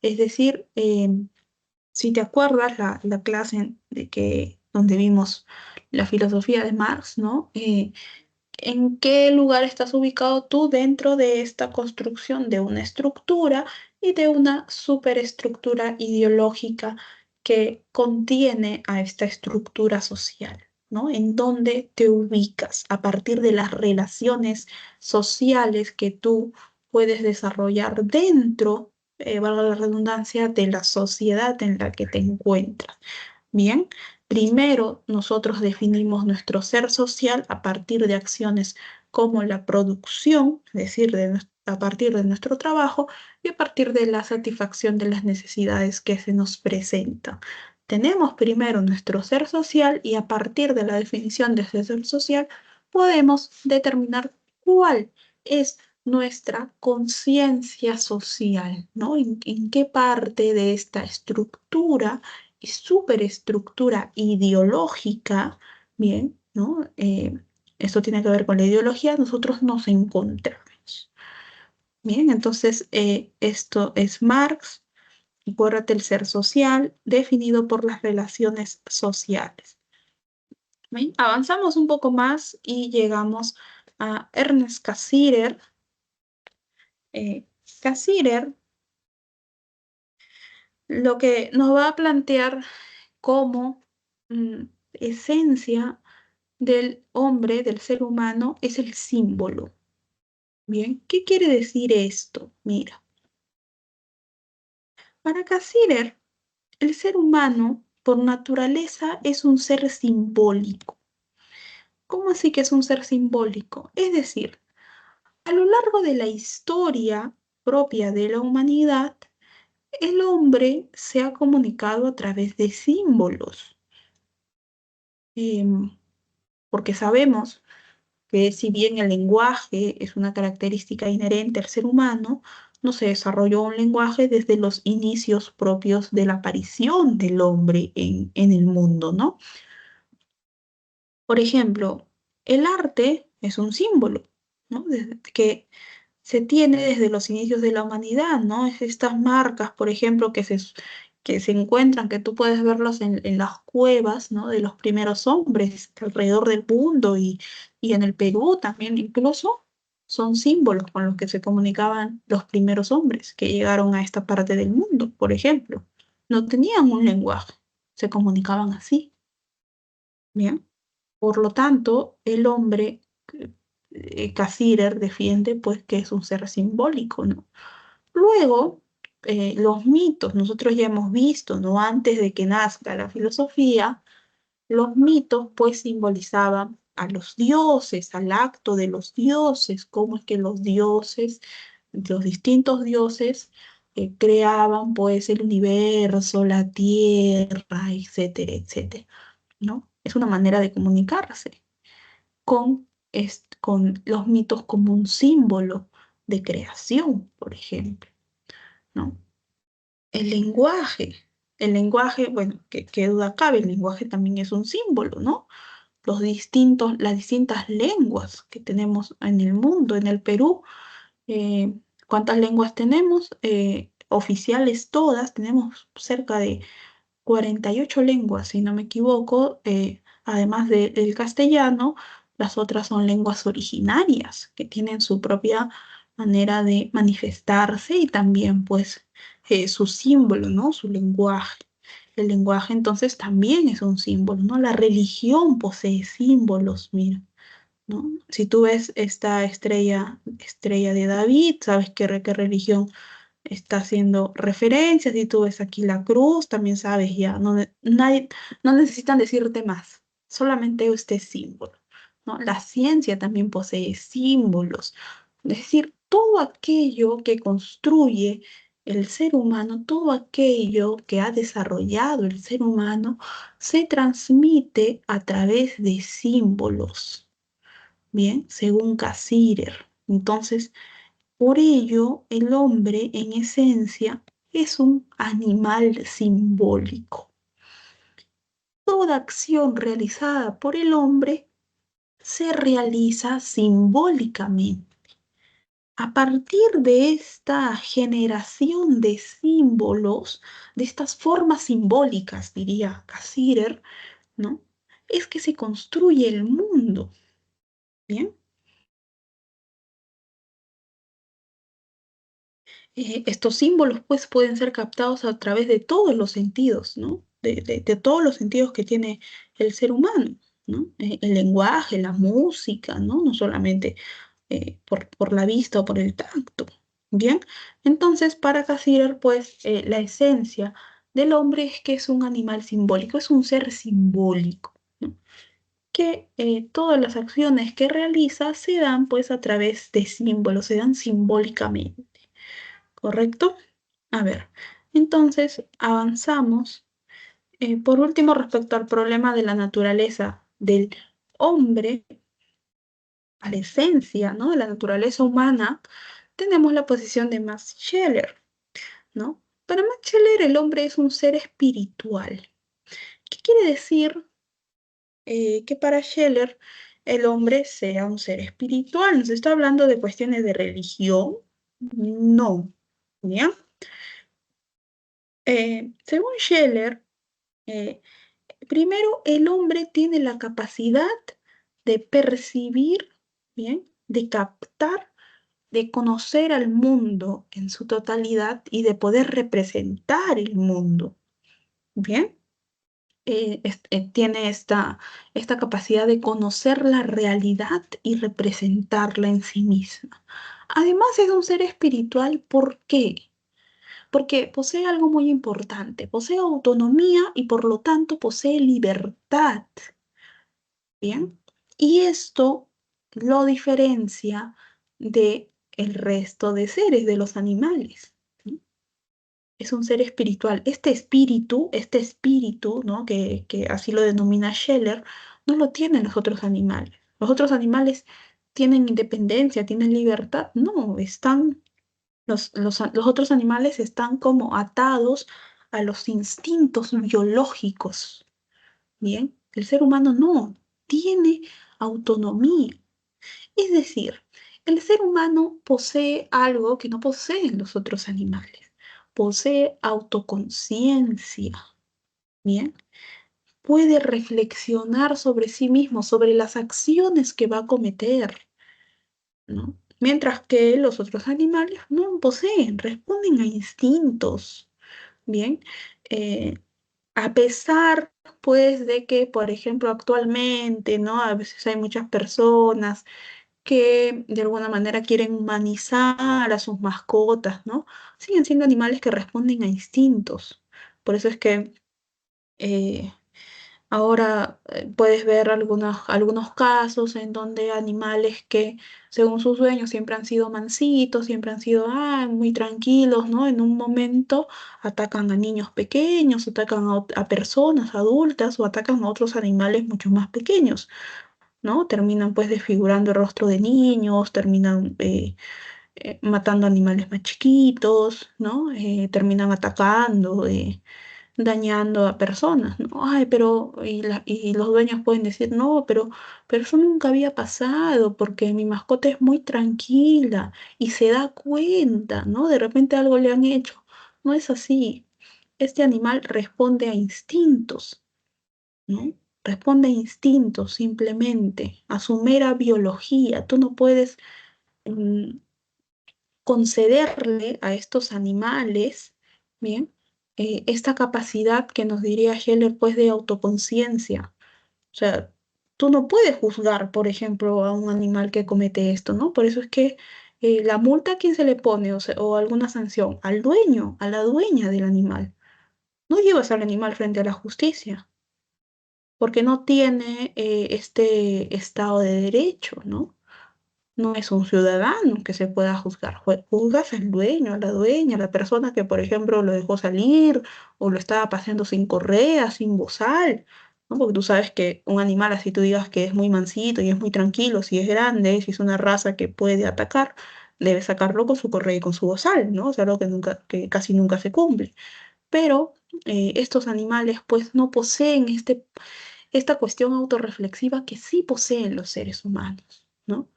A: Es decir, si te acuerdas la clase donde vimos la filosofía de Marx, ¿no? ¿En qué lugar estás ubicado tú dentro de esta construcción de una estructura y de una superestructura ideológica que contiene a esta estructura social? ¿No? ¿En dónde te ubicas a partir de las relaciones sociales que tú puedes desarrollar dentro, valga la redundancia, de la sociedad en la que te encuentras? Bien, primero nosotros definimos nuestro ser social a partir de acciones como la producción, es decir, a partir de nuestro trabajo y a partir de la satisfacción de las necesidades que se nos presentan. Tenemos primero nuestro ser social y a partir de la definición de ese ser social podemos determinar cuál es nuestra conciencia social, ¿no? En qué parte de esta estructura y superestructura ideológica, bien, ¿no? Esto tiene que ver con la ideología, nosotros nos encontramos. Bien, entonces esto es Marx, acuérdate el ser social definido por las relaciones sociales. Bien, avanzamos un poco más y llegamos a Ernest Cassirer. Cassirer lo que nos va a plantear como esencia del hombre, del ser humano, es el símbolo. Bien, ¿qué quiere decir esto? Mira, para Cassirer, el ser humano, por naturaleza, es un ser simbólico. ¿Cómo así que es un ser simbólico? Es decir, a lo largo de la historia propia de la humanidad, el hombre se ha comunicado a través de símbolos. Em, Porque sabemos que si bien el lenguaje es una característica inherente al ser humano, no se desarrolló un lenguaje desde los inicios propios de la aparición del hombre en el mundo, ¿no? Por ejemplo, el arte es un símbolo, ¿no? Que se tiene desde los inicios de la humanidad, ¿no? Es estas marcas, por ejemplo, que se encuentran, que tú puedes verlos en las cuevas, ¿no? De los primeros hombres alrededor del mundo y en el Perú también incluso, son símbolos con los que se comunicaban los primeros hombres que llegaron a esta parte del mundo, por ejemplo. No tenían un lenguaje, se comunicaban así, ¿bien? Por lo tanto, el hombre, Cassirer defiende pues que es un ser simbólico, ¿no? Luego, los mitos, nosotros ya hemos visto, ¿no? Antes de que nazca la filosofía, los mitos pues simbolizaban a los dioses, al acto de los dioses, cómo es que los dioses, los distintos dioses, creaban pues el universo, la tierra, etcétera, etcétera, ¿no? Es una manera de comunicarse con los mitos como un símbolo de creación, por ejemplo, ¿no? El lenguaje, bueno, qué duda cabe, el lenguaje también es un símbolo, ¿no? Las distintas lenguas que tenemos en el mundo, en el Perú, eh, ¿cuántas lenguas tenemos? Oficiales todas, tenemos cerca de 48 lenguas, si no me equivoco, además del castellano, las otras son lenguas originarias que tienen su propia manera de manifestarse y también pues su símbolo, ¿no? Su lenguaje. El lenguaje entonces también es un símbolo, ¿no? La religión posee símbolos, mira, ¿no? Si tú ves esta estrella de David, sabes qué religión está haciendo referencias. Si tú ves aquí la cruz, también sabes ya, no necesitan decirte más, solamente este símbolo, ¿no? La ciencia también posee símbolos, es decir, todo aquello que construye el ser humano, todo aquello que ha desarrollado el ser humano, se transmite a través de símbolos, ¿bien? Según Cassirer. Entonces, por ello, el hombre en esencia es un animal simbólico. toda acción realizada por el hombre se realiza simbólicamente. A partir de esta generación de símbolos, de estas formas simbólicas, diría Cassirer, ¿no? Es que se construye el mundo, ¿bien? Estos símbolos, pues, pueden ser captados a través de todos los sentidos, ¿no? De todos los sentidos que tiene el ser humano, ¿no? El lenguaje, la música, ¿no? No solamente por la vista o por el tacto. Bien, entonces para Cassirer, pues la esencia del hombre es que es un animal simbólico, es un ser simbólico, ¿no? Que todas las acciones que realiza se dan pues a través de símbolos, se dan simbólicamente, ¿correcto? A ver, entonces avanzamos. Por último, respecto al problema de la naturaleza del hombre, a la esencia, ¿no? De la naturaleza humana, tenemos la posición de Max Scheler, ¿no? Para Max Scheler el hombre es un ser espiritual. ¿Qué quiere decir que para Scheler el hombre sea un ser espiritual? ¿Nos está hablando de cuestiones de religión? No, ¿ya? Según Scheler, eh, primero el hombre tiene la capacidad de percibir, ¿bien? De captar, de conocer al mundo en su totalidad y de poder representar el mundo, ¿bien? Tiene esta capacidad de conocer la realidad y representarla en sí misma. Además es un ser espiritual, ¿por qué? Porque posee algo muy importante, posee autonomía y por lo tanto posee libertad, ¿bien? Y esto lo diferencia de el resto de seres, de los animales, ¿sí? Es un ser espiritual. Este espíritu, ¿no? Que así lo denomina Scheller, no lo tienen los otros animales. Los otros animales tienen independencia, tienen libertad. No, los otros animales están como atados a los instintos biológicos. Bien, el ser humano no tiene autonomía. Es decir, el ser humano posee algo que no poseen los otros animales. Posee autoconciencia. Bien, puede reflexionar sobre sí mismo, sobre las acciones que va a cometer, ¿no? Mientras que los otros animales no poseen, responden a instintos. Bien, eh, a pesar, pues, de que, por ejemplo, actualmente, ¿no? A veces hay muchas personas que de alguna manera quieren humanizar a sus mascotas, ¿no? Siguen siendo animales que responden a instintos. Por eso es que eh, ahora puedes ver algunos casos en donde animales que, según sus dueños, siempre han sido mansitos, siempre han sido muy tranquilos, ¿no? En un momento atacan a niños pequeños, atacan a personas adultas o atacan a otros animales mucho más pequeños, ¿no? Terminan pues desfigurando el rostro de niños, terminan matando animales más chiquitos, ¿no? Terminan atacando. Dañando a personas, ¿no? Ay, y los dueños pueden decir, no, pero eso nunca había pasado porque mi mascota es muy tranquila y se da cuenta, ¿no? De repente algo le han hecho. No es así. Este animal responde a instintos, ¿no? Responde a instintos simplemente, a su mera biología. Tú no puedes mm, concederle a estos animales, ¿bien? Esta capacidad que nos diría Heller, pues, de autoconciencia. O sea, tú no puedes juzgar, por ejemplo, a un animal que comete esto, ¿no? Por eso es que la multa a quién se le pone o alguna sanción, al dueño, a la dueña del animal. No llevas al animal frente a la justicia, porque no tiene este estado de derecho, ¿no? No es un ciudadano que se pueda juzgar. Juzgas al dueño, a la dueña, a la persona que, por ejemplo, lo dejó salir o lo estaba paseando sin correa, sin bozal, ¿no? Porque tú sabes que un animal, así tú digas que es muy mansito y es muy tranquilo, si es grande, si es una raza que puede atacar, debe sacarlo con su correa y con su bozal, ¿no? O sea, algo que nunca, que casi nunca se cumple. pero estos animales pues no poseen esta cuestión autorreflexiva que sí poseen los seres humanos, ¿no?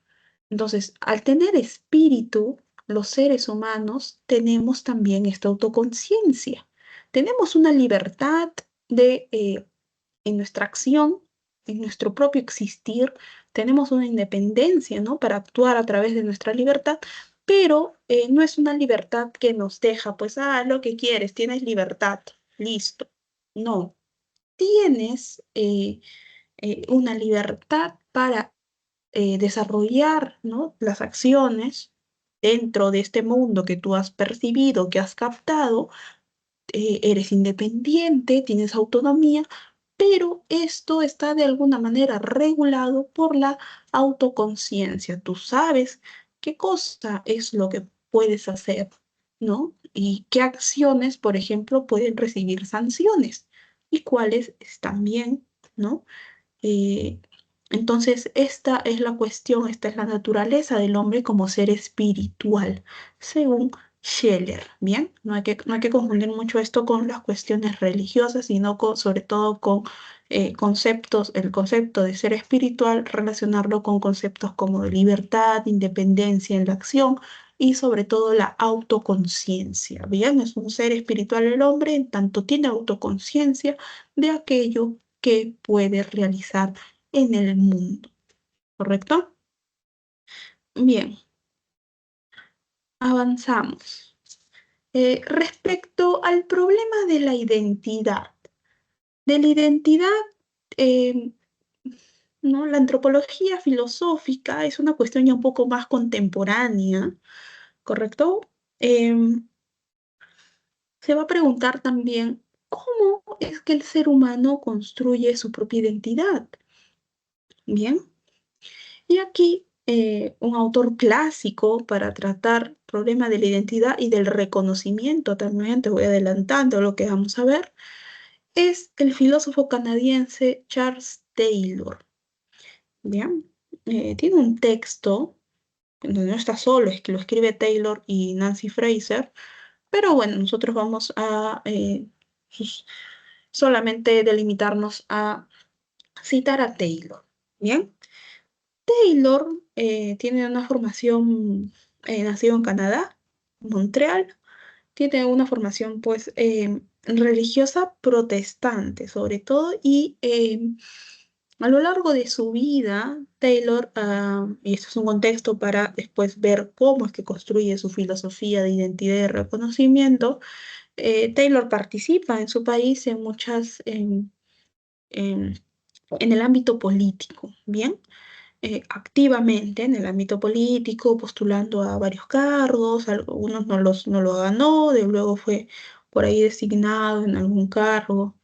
A: Entonces, al tener espíritu, los seres humanos tenemos también esta autoconciencia. Tenemos una libertad de, en nuestra acción, en nuestro propio existir, tenemos una independencia, ¿no? Para actuar a través de nuestra libertad, pero no es una libertad que nos deja, pues, lo que quieres, tienes libertad, listo. No, tienes una libertad para desarrollar, ¿no? Las acciones dentro de este mundo que tú has percibido, que has captado, eres independiente, tienes autonomía, pero esto está de alguna manera regulado por la autoconciencia. Tú sabes qué cosa es lo que puedes hacer, ¿no? Y qué acciones, por ejemplo, pueden recibir sanciones y cuáles están bien, ¿no? Eh, entonces, esta es la cuestión, esta es la naturaleza del hombre como ser espiritual, según Scheller. Bien, no hay que confundir mucho esto con las cuestiones religiosas, sino sobre todo con conceptos, el concepto de ser espiritual, relacionarlo con conceptos como de libertad, independencia en la acción y sobre todo la autoconciencia. Bien, es un ser espiritual el hombre, en tanto tiene autoconciencia de aquello que puede realizar en el mundo, ¿correcto? Bien, avanzamos. Respecto al problema de la identidad, eh, ¿no? La antropología filosófica es una cuestión ya un poco más contemporánea, ¿correcto? Em, Se va a preguntar también cómo es que el ser humano construye su propia identidad. Bien, y aquí un autor clásico para tratar el problema de la identidad y del reconocimiento también, te voy adelantando lo que vamos a ver, es el filósofo canadiense Charles Taylor. Bien, tiene un texto, donde no está solo, es que lo escribe Taylor y Nancy Fraser, pero bueno, nosotros vamos a sus- solamente delimitarnos a citar a Taylor. Bien. Taylor tiene una formación, nacido en Canadá, Montreal, tiene una formación pues religiosa protestante sobre todo y a lo largo de su vida, Taylor, y esto es un contexto para después ver cómo es que construye su filosofía de identidad y reconocimiento, Taylor participa en su país en muchas, en el ámbito político, ¿bien? Activamente en el ámbito político, postulando a varios cargos, algunos no lo ganó, de luego fue por ahí designado en algún cargo.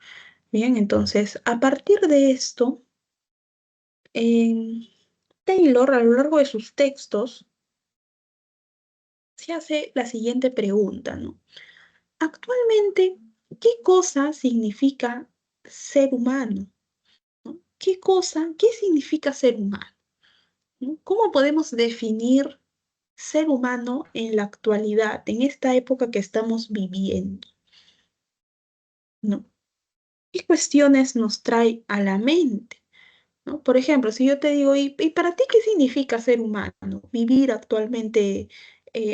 A: Bien, entonces, a partir de esto, Taylor, a lo largo de sus textos, se hace la siguiente pregunta, ¿no? Actualmente, ¿qué cosa significa ser humano? ¿No? ¿Qué significa ser humano? ¿No? ¿Cómo podemos definir ser humano en la actualidad, en esta época que estamos viviendo? ¿No? ¿Qué cuestiones nos trae a la mente? ¿No? Por ejemplo, si yo te digo, ¿y para ti qué significa ser humano? Vivir actualmente,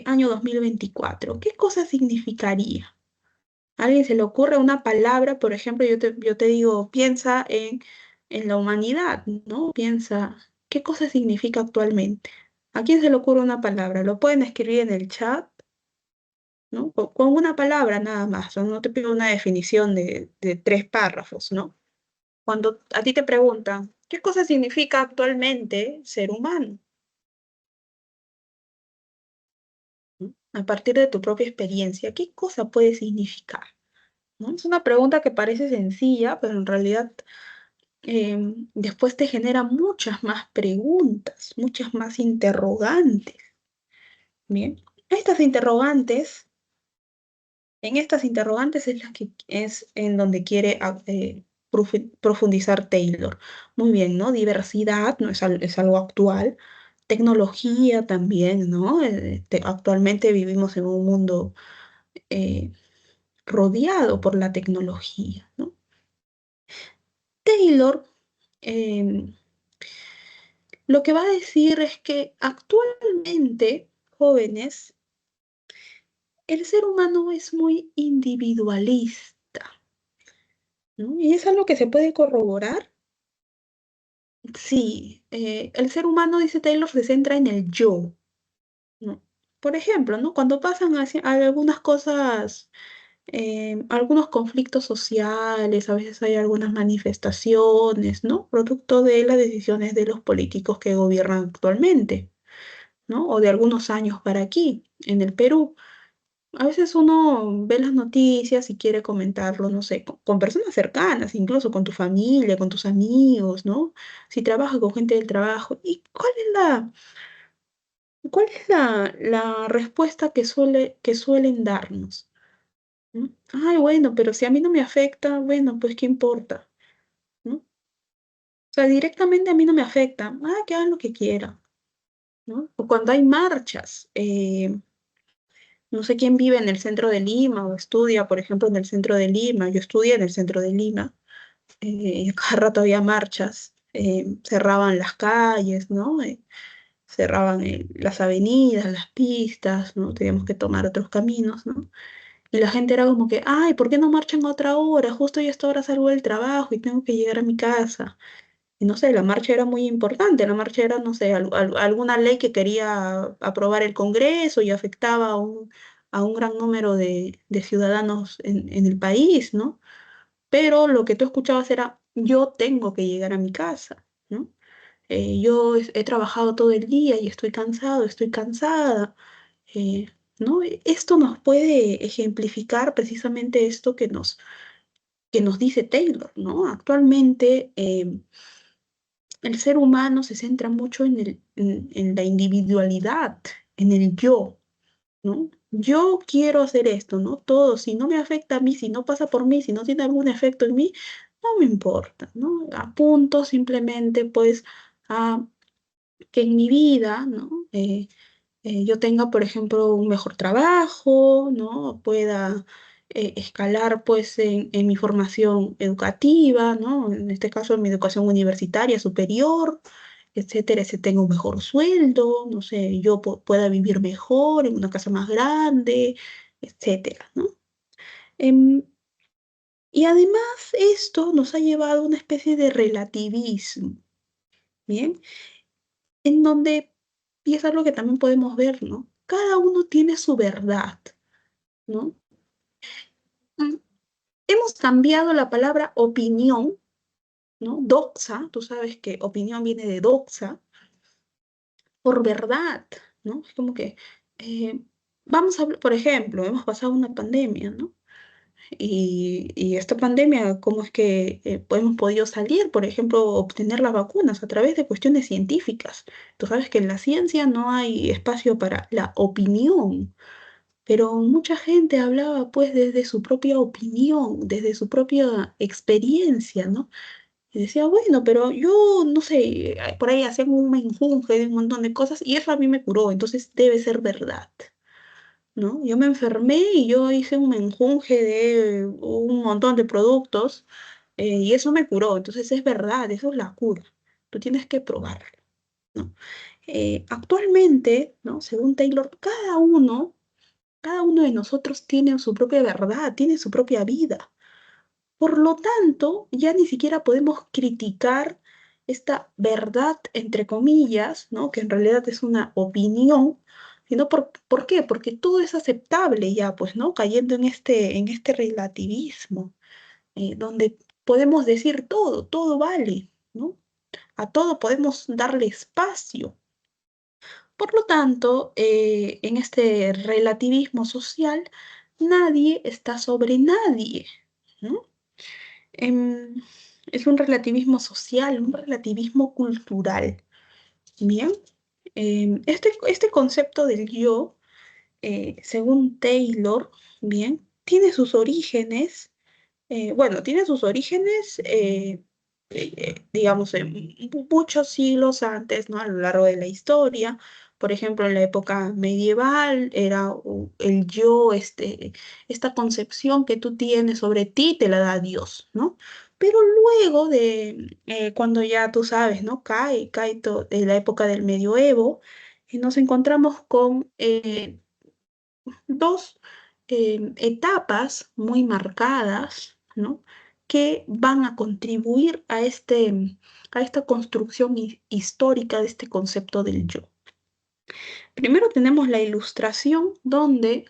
A: año 2024, ¿qué cosa significaría? ¿A alguien se le ocurre una palabra? Por ejemplo, yo te digo, piensa en la humanidad, ¿no? Piensa, ¿qué cosa significa actualmente? ¿A quién se le ocurre una palabra? Lo pueden escribir en el chat, ¿no? Con una palabra nada más, ¿no? No te pido una definición de 3 párrafos, ¿no? Cuando a ti te preguntan, ¿qué cosa significa actualmente ser humano? ¿No? A partir de tu propia experiencia, ¿qué cosa puede significar? ¿No? Es una pregunta que parece sencilla, pero en realidad después te genera muchas más preguntas, muchas más interrogantes. Bien, estas interrogantes, en estas interrogantes es en donde quiere profundizar Taylor. Muy bien, ¿no? Diversidad, ¿no? Es algo actual. Tecnología también, ¿no? Actualmente vivimos en un mundo eh, rodeado por la tecnología, ¿no? Taylor em, lo que va a decir es que actualmente, jóvenes, el ser humano es muy individualista, ¿no? Y es algo que se puede corroborar. Sí, el ser humano, dice Taylor, se centra en el yo, ¿no? Por ejemplo, ¿no? Cuando pasan algunas cosas, algunos conflictos sociales, a veces hay algunas manifestaciones, ¿no? Producto de las decisiones de los políticos que gobiernan actualmente, ¿no? O de algunos años para aquí, en el Perú. A veces uno ve las noticias y quiere comentarlo, no sé, con personas cercanas, incluso con tu familia, con tus amigos, ¿no? Si trabajas con gente del trabajo. ¿Y cuál es la respuesta que suelen darnos? ¿No? Ay, bueno, pero si a mí no me afecta, bueno, pues qué importa, ¿no? O sea, directamente a mí no me afecta. Ah, que hagan lo que quieran, ¿no? O cuando hay marchas, no sé quién vive en el centro de Lima o estudia, por ejemplo, en el centro de Lima. Yo estudié en el centro de Lima. Cada rato había marchas, cerraban las calles, ¿no? Cerraban las avenidas, las pistas, ¿no? Teníamos que tomar otros caminos, ¿no? Y la gente era como que, ay, ¿por qué no marchan a otra hora? Justo yo a esta hora salgo del trabajo y tengo que llegar a mi casa. Y no sé, la marcha era muy importante, la marcha era, no sé, alguna ley que quería aprobar el Congreso y afectaba a un gran número de ciudadanos en el país, ¿no? Pero lo que tú escuchabas era, yo tengo que llegar a mi casa, ¿no? Yo he trabajado todo el día y estoy cansado, estoy cansada, ¿no? Esto nos puede ejemplificar precisamente esto que nos dice Taylor, ¿no? Actualmente el ser humano se centra mucho en la individualidad, en el yo, ¿no? Yo quiero hacer esto, ¿no? Todo, si no me afecta a mí, si no pasa por mí, si no tiene algún efecto en mí, no me importa, ¿no? Apunto simplemente, pues, a que en mi vida, ¿no? Yo tenga, por ejemplo, un mejor trabajo, ¿no? Pueda escalar, pues, en mi formación educativa, ¿no? En este caso, en mi educación universitaria superior, etcétera, se tenga un mejor sueldo, no sé, yo pueda vivir mejor en una casa más grande, etcétera, ¿no? Em, y además esto nos ha llevado a una especie de relativismo, ¿bien? En donde, y es algo que también podemos ver, ¿no? Cada uno tiene su verdad, ¿no? Mm, Hemos cambiado la palabra opinión, ¿no? Doxa, tú sabes que opinión viene de doxa, por verdad, ¿no? Es como que, eh, vamos a hablar, por ejemplo, hemos pasado una pandemia, ¿no? Y esta pandemia, ¿cómo es que hemos podido salir, por ejemplo, obtener las vacunas a través de cuestiones científicas? Tú sabes que en la ciencia no hay espacio para la opinión, pero mucha gente hablaba pues desde su propia opinión, desde su propia experiencia, ¿no? Y decía, bueno, pero yo no sé, por ahí hacían un menjunje de un montón de cosas y eso a mí me curó, entonces debe ser verdad, ¿no? Yo me enfermé y yo hice un menjunje de un montón de productos y eso me curó, entonces es verdad, eso es la cura, tú tienes que probarlo, ¿no? Actualmente, ¿no? Según Taylor, cada uno de nosotros tiene su propia verdad, tiene su propia vida. Por lo tanto, ya ni siquiera podemos criticar esta verdad, entre comillas, ¿no? Que en realidad es una opinión, sino ¿por qué? Porque todo es aceptable ya, pues, ¿no? Cayendo en este relativismo, donde podemos decir todo, todo vale, ¿no? A todo podemos darle espacio. Por lo tanto, en este relativismo social, nadie está sobre nadie, ¿no? Em, es un relativismo social, un relativismo cultural. Bien, este concepto del yo, según Taylor, bien, tiene sus orígenes, bueno, tiene sus orígenes, digamos, en muchos siglos antes, ¿no? A lo largo de la historia, Por ejemplo, en la época medieval era el yo, esta concepción que tú tienes sobre ti te la da Dios, ¿no? Pero luego de cuando ya tú sabes, ¿no? En la época del medioevo, nos encontramos con dos etapas muy marcadas, ¿no? Que van a contribuir a esta construcción histórica de este concepto del yo. Primero tenemos la ilustración, donde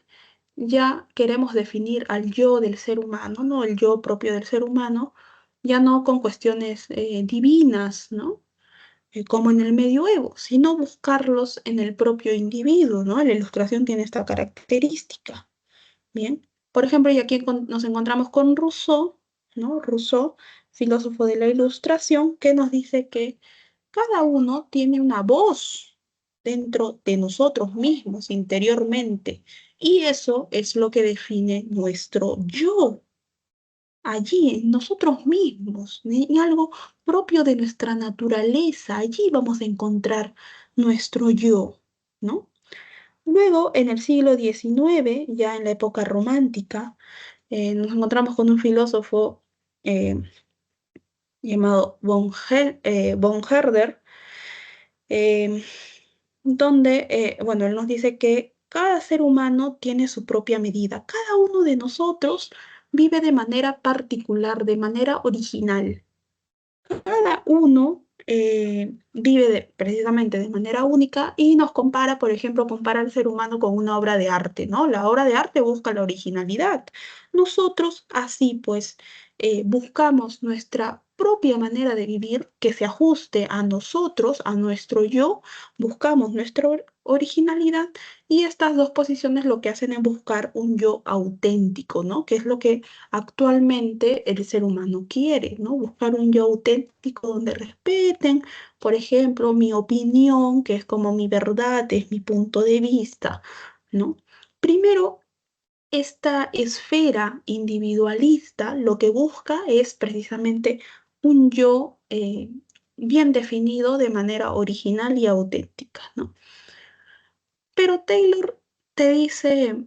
A: ya queremos definir al yo del ser humano, ¿no? El yo propio del ser humano, ya no con cuestiones divinas, ¿no? Como en el medioevo, sino buscarlos en el propio individuo, ¿no? La ilustración tiene esta característica. Bien, por ejemplo, y aquí nos encontramos con Rousseau, ¿no? Rousseau, filósofo de la Ilustración, que nos dice que cada uno tiene una voz dentro de nosotros mismos, interiormente, y eso es lo que define nuestro yo, allí, en nosotros mismos, en algo propio de nuestra naturaleza, allí vamos a encontrar nuestro yo, ¿no? Luego, en el siglo XIX, ya en la época romántica, nos encontramos con un filósofo eh, llamado von Herder, eh, donde, bueno, él nos dice que cada ser humano tiene su propia medida. Cada uno de nosotros vive de manera particular, de manera original. Cada uno vive precisamente de manera única y nos compara, por ejemplo, compara al ser humano con una obra de arte, ¿no? La obra de arte busca la originalidad. Nosotros, así pues, buscamos nuestra propia manera de vivir que se ajuste a nosotros, a nuestro yo, buscamos nuestra originalidad, y estas dos posiciones lo que hacen es buscar un yo auténtico, ¿no? Que es lo que actualmente el ser humano quiere, ¿no? Buscar un yo auténtico donde respeten, por ejemplo, mi opinión, que es como mi verdad, es mi punto de vista, ¿no? Primero, esta esfera individualista lo que busca es precisamente un yo bien definido de manera original y auténtica, ¿no? Pero Taylor te dice,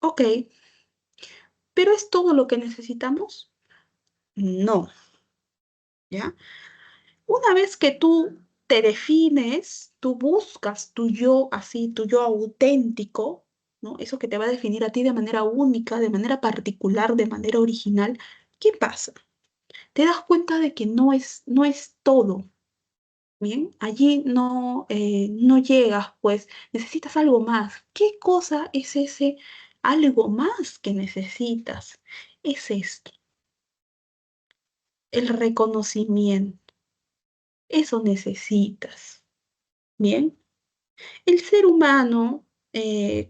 A: ok, ¿pero es todo lo que necesitamos? No, ¿ya? Una vez que tú te defines, tú buscas tu yo así, tu yo auténtico, ¿no? Eso que te va a definir a ti de manera única, de manera particular, de manera original. ¿Qué pasa? Te das cuenta de que no es todo, ¿bien? Allí no llegas, pues necesitas algo más. ¿Qué cosa es ese algo más que necesitas? Es esto, el reconocimiento. Eso necesitas, ¿bien? El ser humano,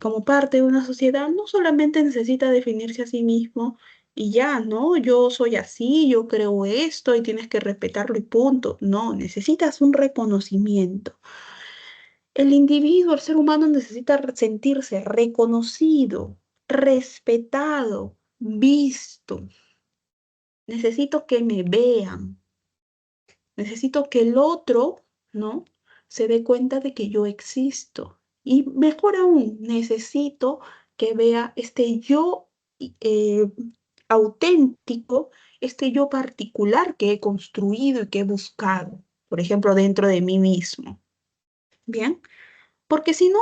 A: como parte de una sociedad, no solamente necesita definirse a sí mismo y ya, ¿no? Yo soy así, yo creo esto y tienes que respetarlo y punto. No, necesitas un reconocimiento. El individuo, el ser humano necesita sentirse reconocido, respetado, visto. Necesito que me vean. Necesito que el otro, ¿no? Se dé cuenta de que yo existo. Y mejor aún, necesito que vea este yo eh, auténtico, este yo particular que he construido y que he buscado, por ejemplo, dentro de mí mismo. Bien, porque si no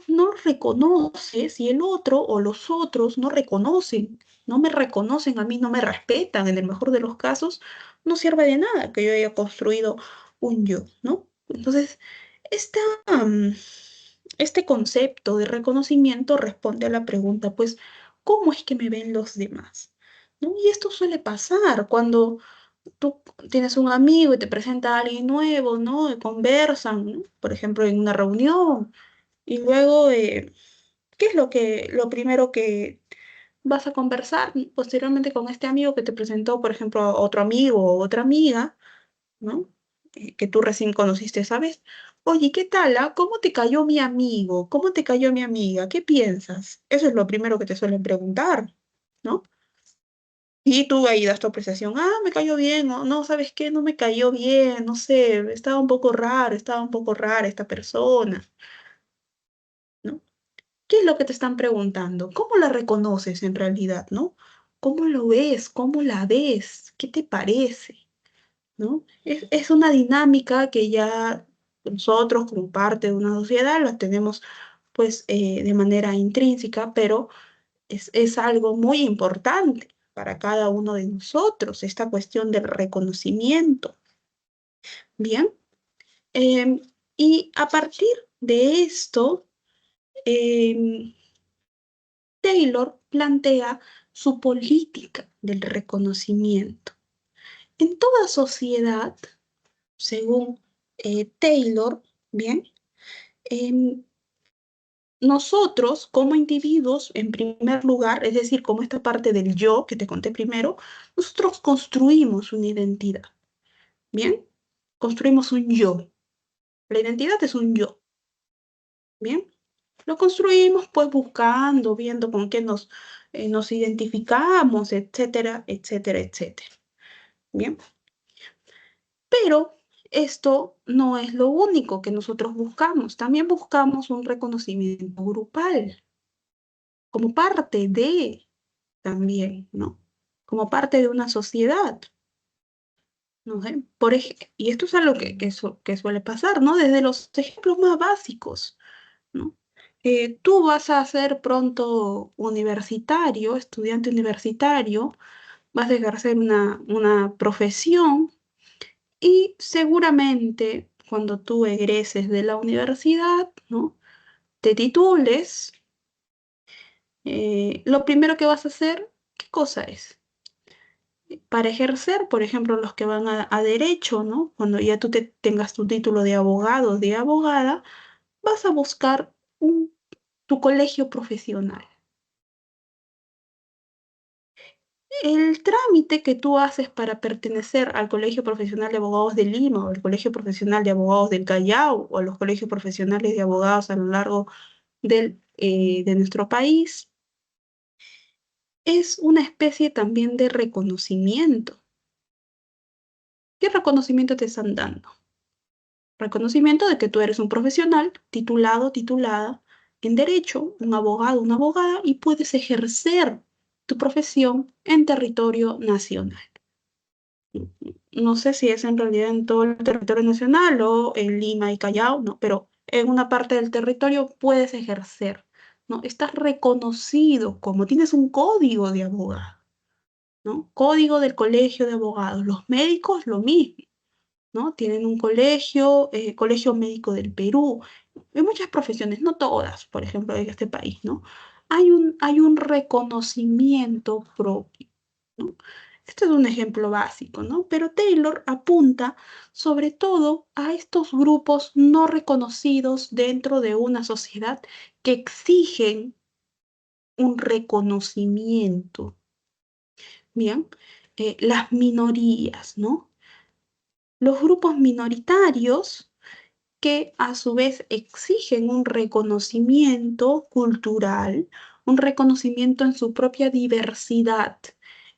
A: lo reconoces, si el otro o los otros no reconocen, no me reconocen a mí, no me respetan, en el mejor de los casos, no sirve de nada que yo haya construido un yo, ¿no? Entonces, esta, mm, este concepto de reconocimiento responde a la pregunta, pues, ¿cómo es que me ven los demás? ¿No? Y esto suele pasar cuando tú tienes un amigo y te presenta a alguien nuevo, ¿no? Y conversan, ¿no? Por ejemplo, en una reunión. Y luego, ¿qué es lo primero que vas a conversar posteriormente con este amigo que te presentó, por ejemplo, a otro amigo o otra amiga, ¿no? Que tú recién conociste, ¿sabes? Oye, ¿qué tal, ah? ¿Cómo te cayó mi amigo? ¿Cómo te cayó mi amiga? ¿Qué piensas? Eso es lo primero que te suelen preguntar, ¿no? Y tú ahí das tu apreciación, me cayó bien, o no, ¿sabes qué? No me cayó bien, no sé, estaba un poco raro, estaba un poco rara esta persona, ¿no? ¿Qué es lo que te están preguntando? ¿Cómo la reconoces en realidad, no? ¿Cómo lo ves? ¿Cómo la ves? ¿Qué te parece? ¿No? Es una dinámica que ya nosotros como parte de una sociedad la tenemos pues de manera intrínseca, pero es algo muy importante para cada uno de nosotros, esta cuestión del reconocimiento. Bien, em, y a partir de esto, em, Taylor plantea su política del reconocimiento. En toda sociedad, según Taylor, bien, em, nosotros como individuos, en primer lugar, es decir, como esta parte del yo que te conté primero, nosotros construimos una identidad, ¿bien? Construimos un yo. La identidad es un yo, ¿bien? Lo construimos pues buscando, viendo con qué nos identificamos, etcétera, etcétera, etcétera, ¿bien? Pero esto no es lo único que nosotros buscamos. También buscamos un reconocimiento grupal, como parte de también, ¿no? Como parte de una sociedad, ¿no sé? Y esto es algo que suele pasar, ¿no? Desde los ejemplos más básicos, ¿no? Tú vas a ser pronto universitario, estudiante universitario, vas a ejercer una profesión. Y seguramente cuando tú egreses de la universidad, ¿no? Te titules, lo primero que vas a hacer, ¿qué cosa es? Para ejercer, por ejemplo, los que van a derecho, ¿no? Cuando ya tú tengas tu título de abogado o de abogada, vas a buscar tu colegio profesional. El trámite que tú haces para pertenecer al Colegio Profesional de Abogados de Lima o al Colegio Profesional de Abogados del Callao o a los colegios profesionales de abogados a lo largo de nuestro país es una especie también de reconocimiento. ¿Qué reconocimiento te están dando? Reconocimiento de que tú eres un profesional titulado, titulada en derecho, un abogado, una abogada y puedes ejercer tu profesión en territorio nacional. No sé si es en realidad en todo el territorio nacional o en Lima y Callao, no, pero en una parte del territorio puedes ejercer, ¿no? Estás reconocido como tienes un código de abogado, ¿no? Código del colegio de abogados. Los médicos, lo mismo, ¿no? Tienen un colegio, Colegio Médico del Perú. Hay muchas profesiones, no todas, por ejemplo, en este país, ¿no? Hay un reconocimiento propio, ¿no? Este es un ejemplo básico, ¿no? Pero Taylor apunta sobre todo a estos grupos no reconocidos dentro de una sociedad que exigen un reconocimiento. Bien, las minorías, ¿no? Los grupos minoritarios que a su vez exigen un reconocimiento cultural, un reconocimiento en su propia diversidad,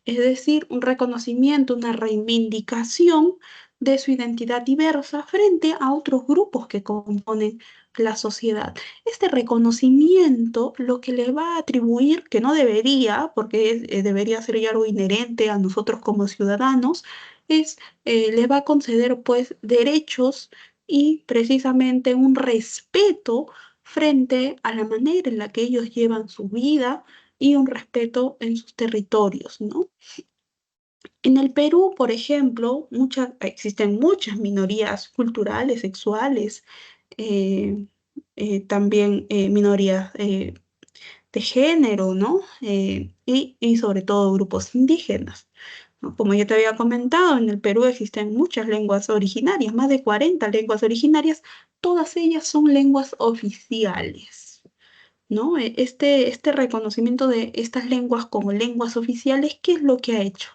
A: es decir, un reconocimiento, una reivindicación de su identidad diversa frente a otros grupos que componen la sociedad. Este reconocimiento lo que le va a atribuir, que no debería, porque debería ser ya algo inherente a nosotros como ciudadanos, es, le va a conceder pues derechos y precisamente un respeto frente a la manera en la que ellos llevan su vida y un respeto en sus territorios, ¿no? En el Perú, por ejemplo, existen muchas minorías culturales, sexuales, eh, también minorías de género, ¿no? Y sobre todo grupos indígenas, ¿no? Como ya te había comentado, en el Perú existen muchas lenguas originarias, más de 40 lenguas originarias, todas ellas son lenguas oficiales, ¿no? Este reconocimiento de estas lenguas como lenguas oficiales, ¿qué es lo que ha hecho?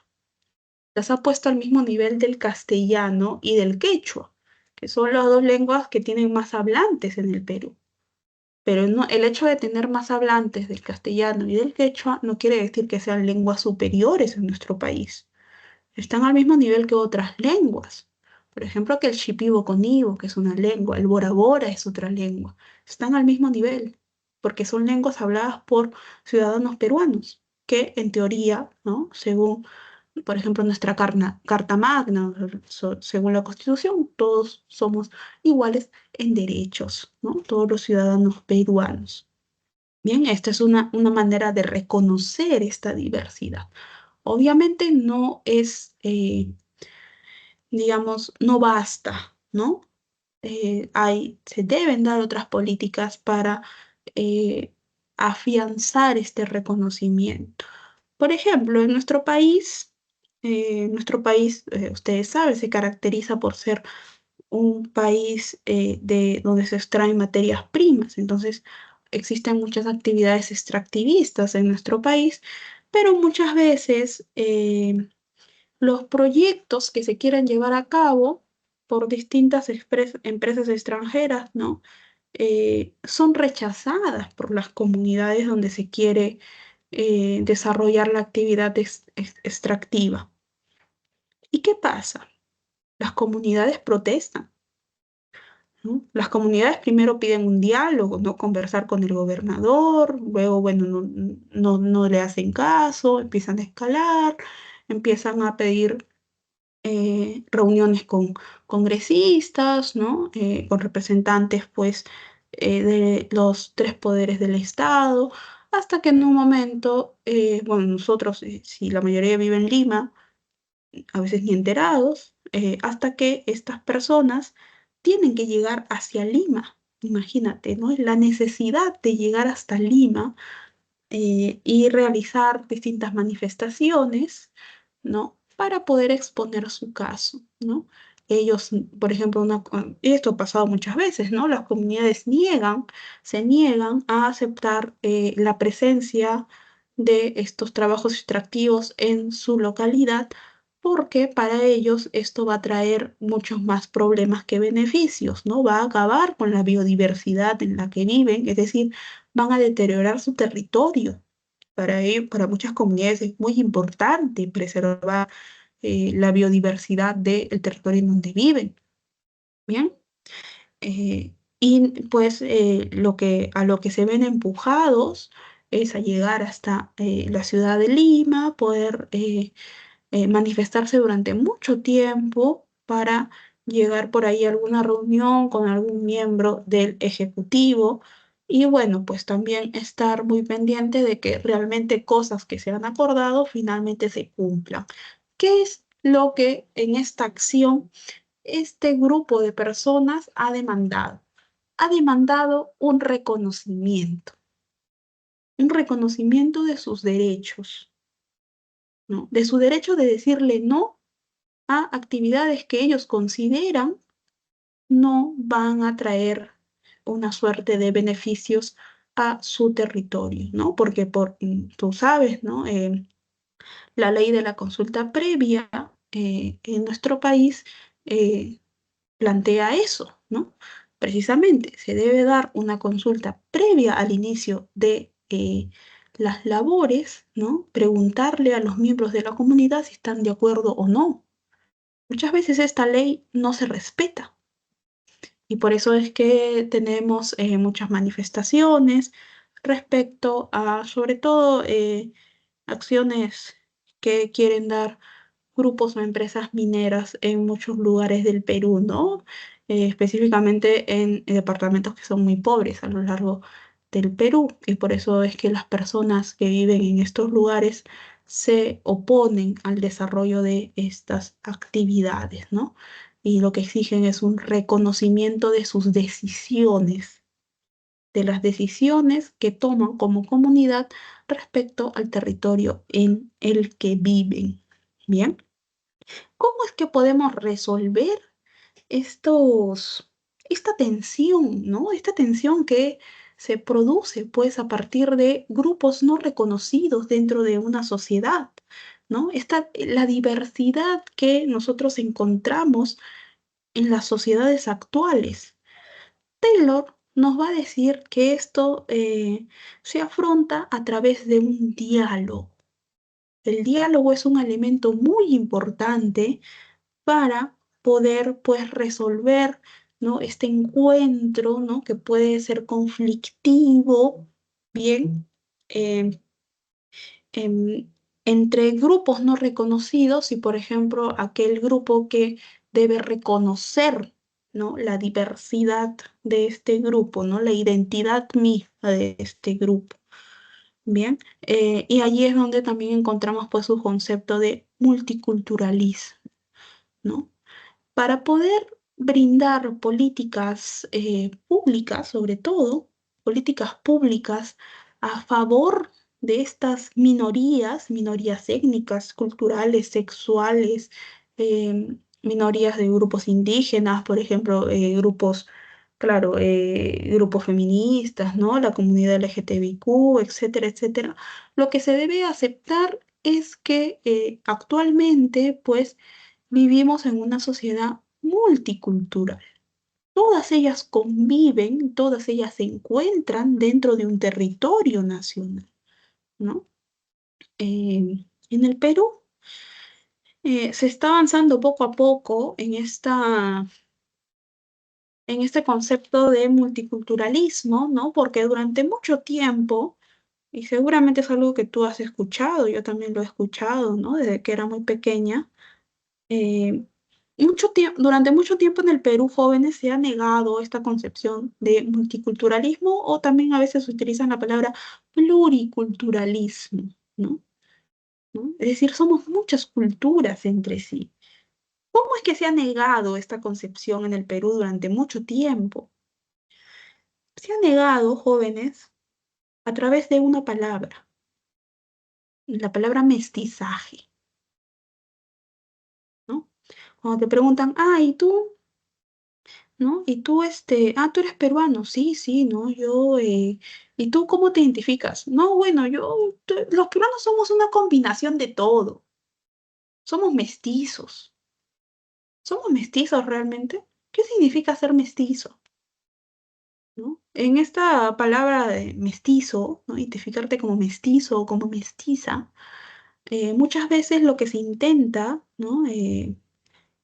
A: Las ha puesto al mismo nivel del castellano y del quechua, que son las dos lenguas que tienen más hablantes en el Perú. pero no, el hecho de tener más hablantes del castellano y del quechua no quiere decir que sean lenguas superiores en nuestro país. Están al mismo nivel que otras lenguas. Por ejemplo, que el shipibo-conibo, que es una lengua, el bora-bora es otra lengua. Están al mismo nivel, porque son lenguas habladas por ciudadanos peruanos, que en teoría, ¿no? Según, por ejemplo, nuestra Carta Magna, según la Constitución, todos somos iguales en derechos, ¿no? Todos los ciudadanos peruanos. Bien, esta es una manera de reconocer esta diversidad. Obviamente no es, digamos, no basta, ¿no? Se deben dar otras políticas para eh, afianzar este reconocimiento. Por ejemplo, en nuestro país, ustedes saben, se caracteriza por ser un país donde se extraen materias primas. Entonces, existen muchas actividades extractivistas en nuestro país, pero muchas veces los proyectos que se quieran llevar a cabo por distintas empresas extranjeras, ¿no? Son rechazadas por las comunidades donde se quiere desarrollar la actividad extractiva. ¿Y qué pasa? Las comunidades protestan, ¿no? Las comunidades primero piden un diálogo, ¿no? Conversar con el gobernador, luego, bueno, no le hacen caso, empiezan a escalar, empiezan a pedir reuniones con congresistas, ¿no? Con representantes, pues, de los tres poderes del Estado, hasta que en un momento, bueno, nosotros, si la mayoría vive en Lima, a veces ni enterados, hasta que estas personas tienen que llegar hacia Lima. Imagínate, ¿no? La necesidad de llegar hasta Lima y realizar distintas manifestaciones, ¿no? Para poder exponer su caso, ¿no? Ellos, por ejemplo, y esto ha pasado muchas veces, ¿no? Las comunidades se niegan a aceptar la presencia de estos trabajos extractivos en su localidad porque para ellos esto va a traer muchos más problemas que beneficios, ¿no? Va a acabar con la biodiversidad en la que viven, es decir, van a deteriorar su territorio. Para ellos, para muchas comunidades es muy importante preservar la biodiversidad del territorio en donde viven. Bien. Y pues a lo que se ven empujados es a llegar hasta la ciudad de Lima, poder manifestarse durante mucho tiempo para llegar por ahí a alguna reunión con algún miembro del ejecutivo y bueno, pues también estar muy pendiente de que realmente cosas que se han acordado finalmente se cumplan. ¿Qué es lo que en esta acción este grupo de personas ha demandado? Ha demandado un reconocimiento de sus derechos, ¿no? De su derecho de decirle no a actividades que ellos consideran no van a traer una suerte de beneficios a su territorio, ¿no? Porque tú sabes, ¿no? La ley de la consulta previa en nuestro país eh, plantea eso, ¿no? Precisamente se debe dar una consulta previa al inicio de las labores, ¿no? Preguntarle a los miembros de la comunidad si están de acuerdo o no. Muchas veces esta ley no se respeta y por eso es que tenemos muchas manifestaciones respecto a, sobre todo, acciones que quieren dar grupos o empresas mineras en muchos lugares del Perú, ¿no? Específicamente en departamentos que son muy pobres a lo largo del Perú. Y por eso es que las personas que viven en estos lugares se oponen al desarrollo de estas actividades, ¿no? Y lo que exigen es un reconocimiento de sus decisiones, de las decisiones que toman como comunidad respecto al territorio en el que viven. Bien. ¿Cómo es que podemos resolver esta tensión, ¿no? Esta tensión que se produce, pues, a partir de grupos no reconocidos dentro de una sociedad, ¿no? La diversidad que nosotros encontramos en las sociedades actuales. Taylor nos va a decir que esto se afronta a través de un diálogo. El diálogo es un elemento muy importante para poder pues resolver, ¿no? Este encuentro, ¿no? Que puede ser conflictivo, bien, eh, em, entre grupos no reconocidos y, por ejemplo, aquel grupo que debe reconocer, ¿no? La diversidad de este grupo, ¿no? La identidad misma de este grupo. Bien, y allí es donde también encontramos pues su concepto de multiculturalismo, ¿no? Para poder brindar políticas públicas, sobre todo, políticas públicas a favor de estas minorías, minorías étnicas, culturales, sexuales, minorías de grupos indígenas, por ejemplo, grupos, claro, grupos feministas, ¿no? La comunidad LGTBIQ, etcétera, etcétera. Lo que se debe aceptar es que actualmente, pues, vivimos en una sociedad multicultural. Todas ellas conviven, todas ellas se encuentran dentro de un territorio nacional, ¿no? En el Perú se está avanzando poco a poco en este concepto de multiculturalismo, ¿no? Porque durante mucho tiempo, y seguramente es algo que tú has escuchado, yo también lo he escuchado, ¿no? Desde que era muy pequeña. Eh, durante mucho tiempo en el Perú, jóvenes se ha negado esta concepción de multiculturalismo o también a veces utilizan la palabra pluriculturalismo, ¿no? ¿No? Es decir, somos muchas culturas entre sí. ¿Cómo es que se ha negado esta concepción en el Perú durante mucho tiempo? Se ha negado, jóvenes, a través de una palabra, la palabra mestizaje, ¿no? Cuando te preguntan, ah, ¿y tú? ¿No? Y tú, tú eres peruano, sí, sí, ¿no? ¿Y tú cómo te identificas? No, bueno, los peruanos somos una combinación de todo, somos mestizos realmente. ¿Qué significa ser mestizo? ¿No? En esta palabra de mestizo, ¿no? Identificarte como mestizo o como mestiza, muchas veces lo que se intenta, ¿no?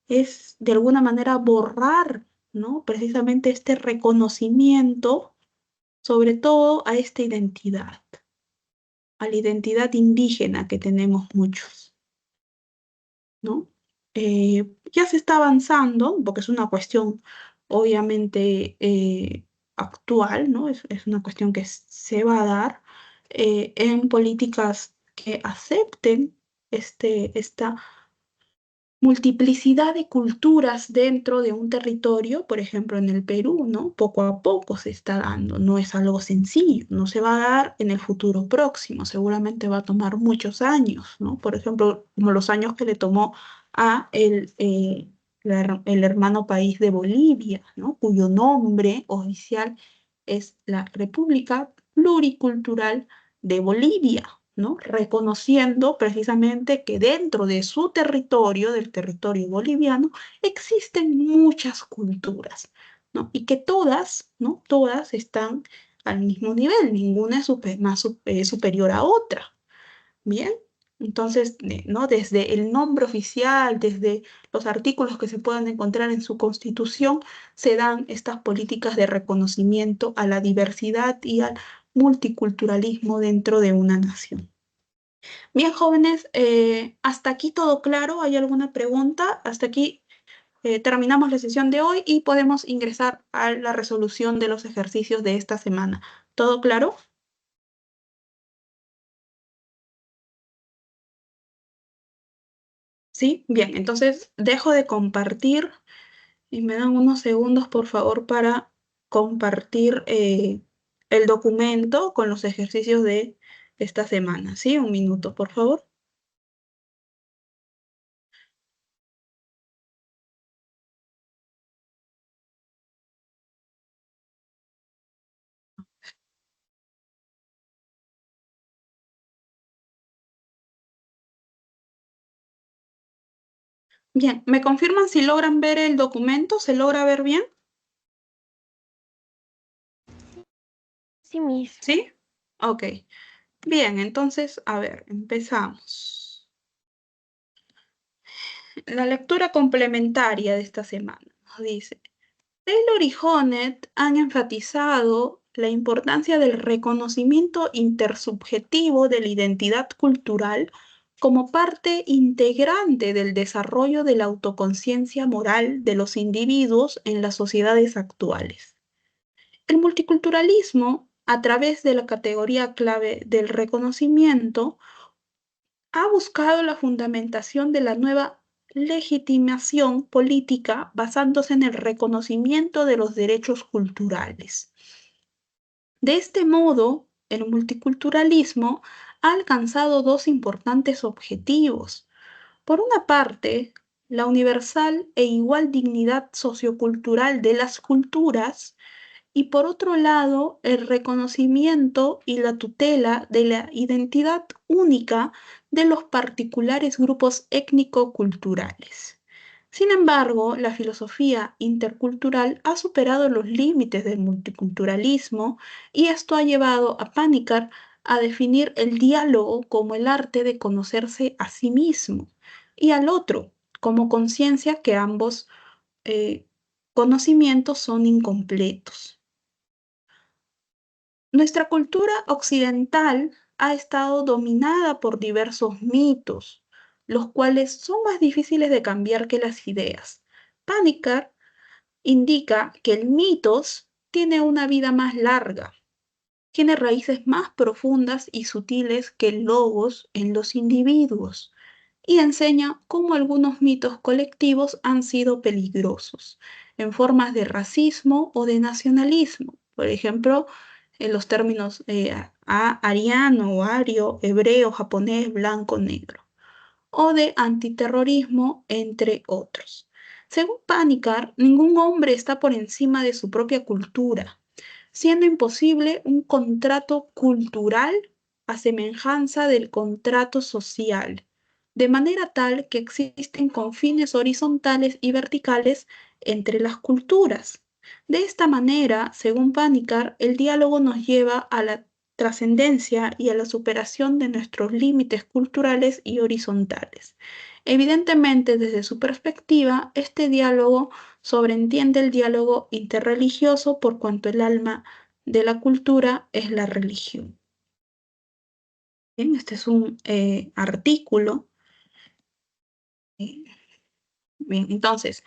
A: Es de alguna manera borrar, ¿no? Precisamente este reconocimiento sobre todo a esta identidad, a la identidad indígena que tenemos muchos, ¿no? Ya se está avanzando, porque es una cuestión obviamente actual, ¿no? Es una cuestión que se va a dar en políticas que acepten esta multiplicidad de culturas dentro de un territorio, por ejemplo, en el Perú, ¿no? Poco a poco se está dando, no es algo sencillo, no se va a dar en el futuro próximo, seguramente va a tomar muchos años, ¿no? Por ejemplo, como los años que le tomó a el hermano país de Bolivia, ¿no? Cuyo nombre oficial es la República Pluricultural de Bolivia, ¿no? Reconociendo precisamente que dentro de su territorio, del territorio boliviano, existen muchas culturas, ¿no? Y que todas, ¿no? Todas están al mismo nivel, ninguna es superior a otra, ¿bien? Entonces, ¿no? Desde el nombre oficial, desde los artículos que se pueden encontrar en su constitución, se dan estas políticas de reconocimiento a la diversidad y al multiculturalismo dentro de una nación. Bien, jóvenes, hasta aquí todo claro. ¿Hay alguna pregunta? Hasta aquí terminamos la sesión de hoy y podemos ingresar a la resolución de los ejercicios de esta semana. ¿Todo claro? Sí, bien, entonces dejo de compartir y me dan unos segundos, por favor, para compartir el documento con los ejercicios de esta semana. ¿Sí? Un minuto, por favor. Bien, ¿me confirman si logran ver el documento? ¿Se logra ver bien?
B: Sí mismo.
A: ¿Sí? Ok. Bien, entonces, a ver, empezamos. La lectura complementaria de esta semana nos dice, Taylor y Honneth han enfatizado la importancia del reconocimiento intersubjetivo de la identidad cultural como parte integrante del desarrollo de la autoconciencia moral de los individuos en las sociedades actuales. El multiculturalismo, a través de la categoría clave del reconocimiento, ha buscado la fundamentación de la nueva legitimación política basándose en el reconocimiento de los derechos culturales. De este modo, el multiculturalismo ha alcanzado dos importantes objetivos. Por una parte, la universal e igual dignidad sociocultural de las culturas y por otro lado, el reconocimiento y la tutela de la identidad única de los particulares grupos étnico-culturales. Sin embargo, la filosofía intercultural ha superado los límites del multiculturalismo y esto ha llevado a Panikkar a definir el diálogo como el arte de conocerse a sí mismo y al otro como conciencia que ambos conocimientos son incompletos. Nuestra cultura occidental ha estado dominada por diversos mitos, los cuales son más difíciles de cambiar que las ideas. Panikkar indica que el mitos tiene una vida más larga, tiene raíces más profundas y sutiles que el logos en los individuos y enseña cómo algunos mitos colectivos han sido peligrosos en formas de racismo o de nacionalismo. Por ejemplo, en los términos ariano o ario, hebreo, japonés, blanco, negro, o de antiterrorismo, entre otros. Según Panikkar, ningún hombre está por encima de su propia cultura, siendo imposible un contrato cultural a semejanza del contrato social, de manera tal que existen confines horizontales y verticales entre las culturas. De esta manera, según Panikkar, el diálogo nos lleva a la trascendencia y a la superación de nuestros límites culturales y horizontales. Evidentemente, desde su perspectiva, este diálogo sobreentiende el diálogo interreligioso por cuanto el alma de la cultura es la religión. Bien, este es un artículo. Bien, entonces,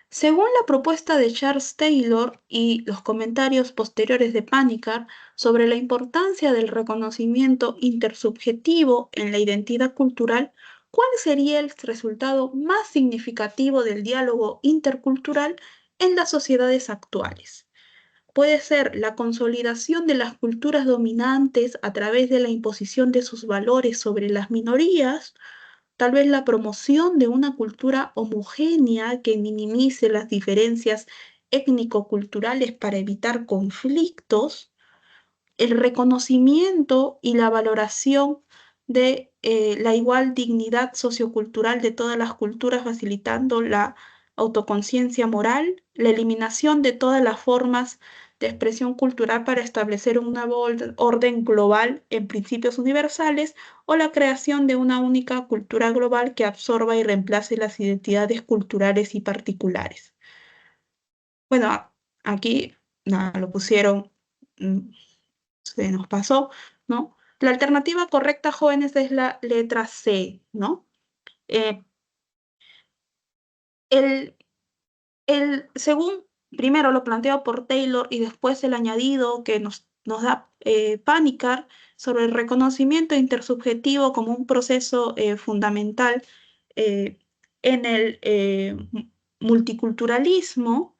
A: según la propuesta de Charles Taylor y los comentarios posteriores de Panikkar sobre la importancia del reconocimiento intersubjetivo en la identidad cultural, ¿cuál sería el resultado más significativo del diálogo intercultural en las sociedades actuales? Puede ser la consolidación de las culturas dominantes a través de la imposición de sus valores sobre las minorías, tal vez la promoción de una cultura homogénea que minimice las diferencias étnico-culturales para evitar conflictos, el reconocimiento y la valoración de la igual dignidad sociocultural de todas las culturas, facilitando la autoconciencia moral, la eliminación de todas las formas de expresión cultural para establecer un nuevo orden global en principios universales, o la creación de una única cultura global que absorba y reemplace las identidades culturales y particulares. Bueno, aquí nada, lo pusieron, mm, se nos pasó, ¿no? La alternativa correcta, jóvenes, es la letra C, ¿no? Eh, el, según primero lo planteado por Taylor y después el añadido que nos da Panikkar sobre el reconocimiento intersubjetivo como un proceso fundamental eh, en el multiculturalismo,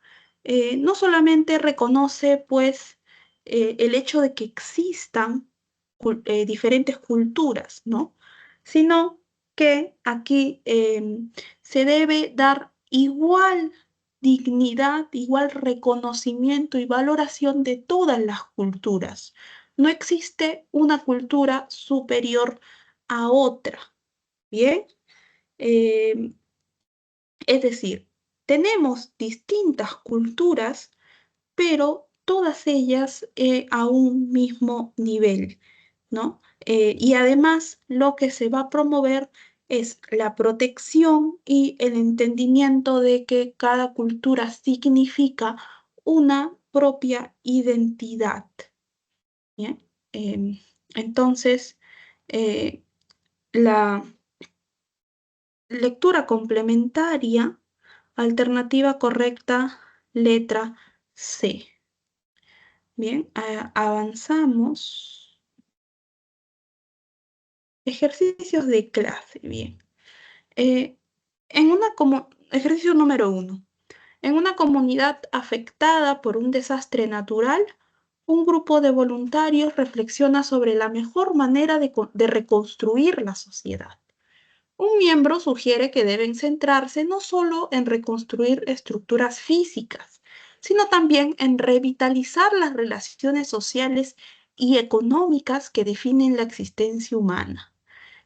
A: no solamente reconoce pues el hecho de que existan diferentes culturas, ¿no? Sino que aquí se debe dar igual dignidad, igual reconocimiento y valoración de todas las culturas. No existe una cultura superior a otra, ¿bien? Eh, es decir, tenemos distintas culturas, pero todas ellas a un mismo nivel, ¿no? Y además lo que se va a promover es la protección y el entendimiento de que cada cultura significa una propia identidad, ¿bien? Em, entonces, eh, la lectura complementaria, alternativa correcta, letra C. Bien, avanzamos. Ejercicios de clase, bien. Eh, ejercicio número 1. En una comunidad afectada por un desastre natural, un grupo de voluntarios reflexiona sobre la mejor manera de reconstruir la sociedad. Un miembro sugiere que deben centrarse no solo en reconstruir estructuras físicas, sino también en revitalizar las relaciones sociales y económicas que definen la existencia humana.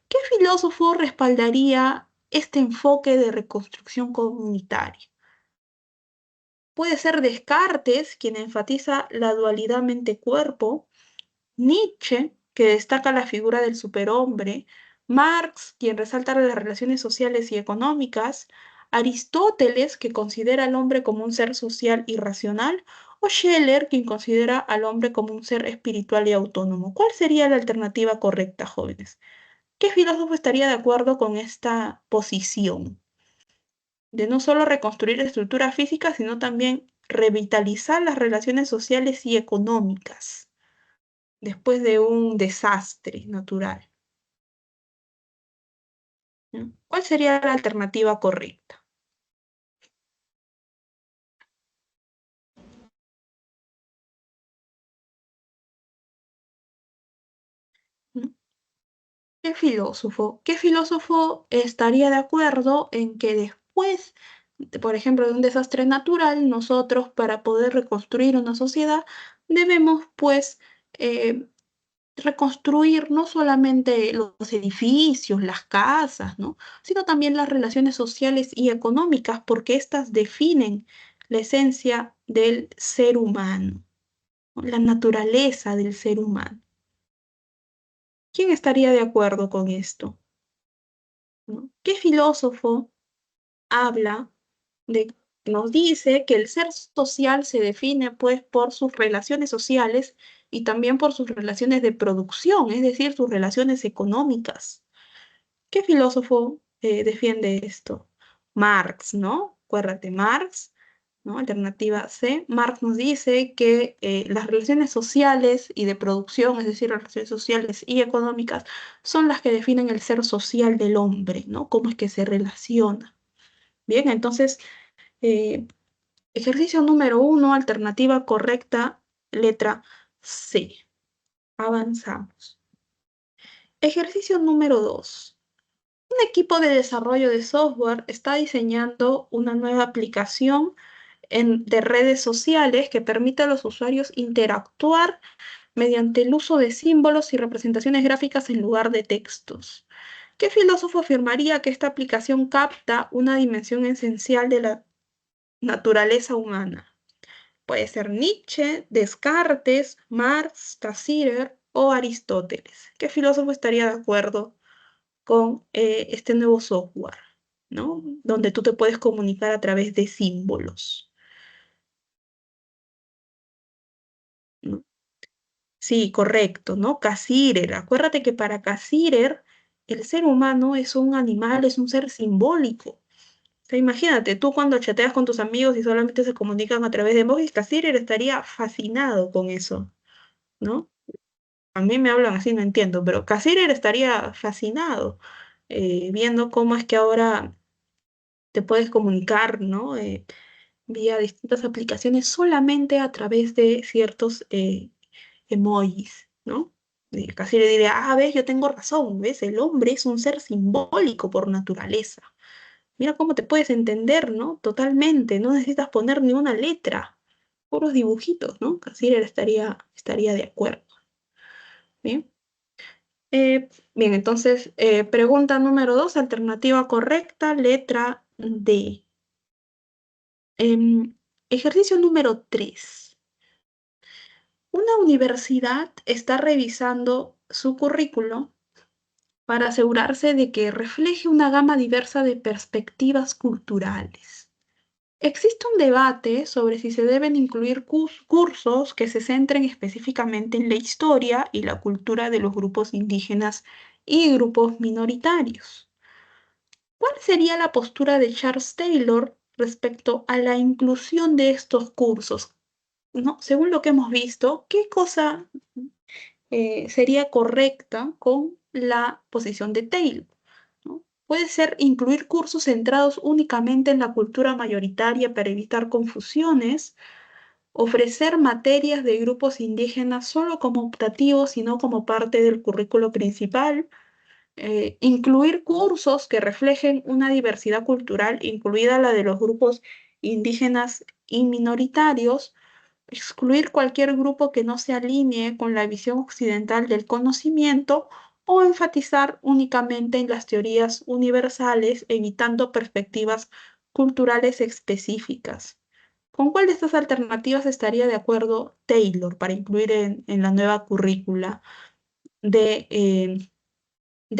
A: ¿Qué filósofo respaldaría este enfoque de reconstrucción comunitaria? Puede ser Descartes, quien enfatiza la dualidad mente-cuerpo, Nietzsche, que destaca la figura del superhombre, Marx, quien resalta las relaciones sociales y económicas, Aristóteles, que considera al hombre como un ser social y racional, o Scheler, quien considera al hombre como un ser espiritual y autónomo. ¿Cuál sería la alternativa correcta, jóvenes? ¿Qué filósofo estaría de acuerdo con esta posición? De no solo reconstruir estructuras físicas, sino también revitalizar las relaciones sociales y económicas después de un desastre natural, ¿no? ¿Cuál sería la alternativa correcta? ¿No? ¿Qué filósofo estaría de acuerdo en que después, por ejemplo, de un desastre natural, nosotros para poder reconstruir una sociedad debemos, pues, eh, reconstruir no solamente los edificios, las casas, ¿no? Sino también las relaciones sociales y económicas, porque éstas definen la esencia del ser humano, ¿no? La naturaleza del ser humano. ¿Quién estaría de acuerdo con esto? ¿No? ¿Qué filósofo habla de, nos dice que el ser social se define pues por sus relaciones sociales y también por sus relaciones de producción, es decir, sus relaciones económicas? ¿Qué filósofo defiende esto? Marx, ¿no? Acuérdate, Marx, ¿no? Alternativa C. Marx nos dice que las relaciones sociales y de producción, es decir, las relaciones sociales y económicas, son las que definen el ser social del hombre, ¿no? Cómo es que se relaciona. Bien, entonces, eh, ejercicio número 1, alternativa correcta, letra C. Avanzamos. Ejercicio número 2. Un equipo de desarrollo de software está diseñando una nueva aplicación de redes sociales que permite a los usuarios interactuar mediante el uso de símbolos y representaciones gráficas en lugar de textos. ¿Qué filósofo afirmaría que esta aplicación capta una dimensión esencial de la naturaleza humana? Puede ser Nietzsche, Descartes, Marx, Tassirer o Aristóteles. ¿Qué filósofo estaría de acuerdo con este nuevo software, ¿no? Donde tú te puedes comunicar a través de símbolos, ¿no? Sí, correcto, ¿no? Cassirer. Acuérdate que para Cassirer el ser humano es un animal, es un ser simbólico. O sea, imagínate, tú cuando chateas con tus amigos y solamente se comunican a través de emojis, Cassirer estaría fascinado con eso, ¿no? A mí me hablan así, no entiendo, pero Cassirer estaría fascinado viendo cómo es que ahora te puedes comunicar, ¿no? Vía distintas aplicaciones solamente a través de ciertos emojis, ¿no? Casi le diría, ah, ves, yo tengo razón, ¿ves? El hombre es un ser simbólico por naturaleza. Mira cómo te puedes entender, ¿no? Totalmente, no necesitas poner ni una letra, puros dibujitos, ¿no? Casi estaría de acuerdo. Bien, bien, entonces, pregunta número 2, alternativa correcta, letra D. Ejercicio número 3. Una universidad está revisando su currículo para asegurarse de que refleje una gama diversa de perspectivas culturales. Existe un debate sobre si se deben incluir cursos que se centren específicamente en la historia y la cultura de los grupos indígenas y grupos minoritarios. ¿Cuál sería la postura de Charles Taylor respecto a la inclusión de estos cursos? ¿No? Según lo que hemos visto, ¿qué cosa sería correcta con la posición de Taylor? ¿No? Puede ser incluir cursos centrados únicamente en la cultura mayoritaria para evitar confusiones, ofrecer materias de grupos indígenas solo como optativos y no como parte del currículo principal, incluir cursos que reflejen una diversidad cultural, incluida la de los grupos indígenas y minoritarios, excluir cualquier grupo que no se alinee con la visión occidental del conocimiento o enfatizar únicamente en las teorías universales, evitando perspectivas culturales específicas. ¿Con cuál de estas alternativas estaría de acuerdo Taylor para incluir en la nueva currícula de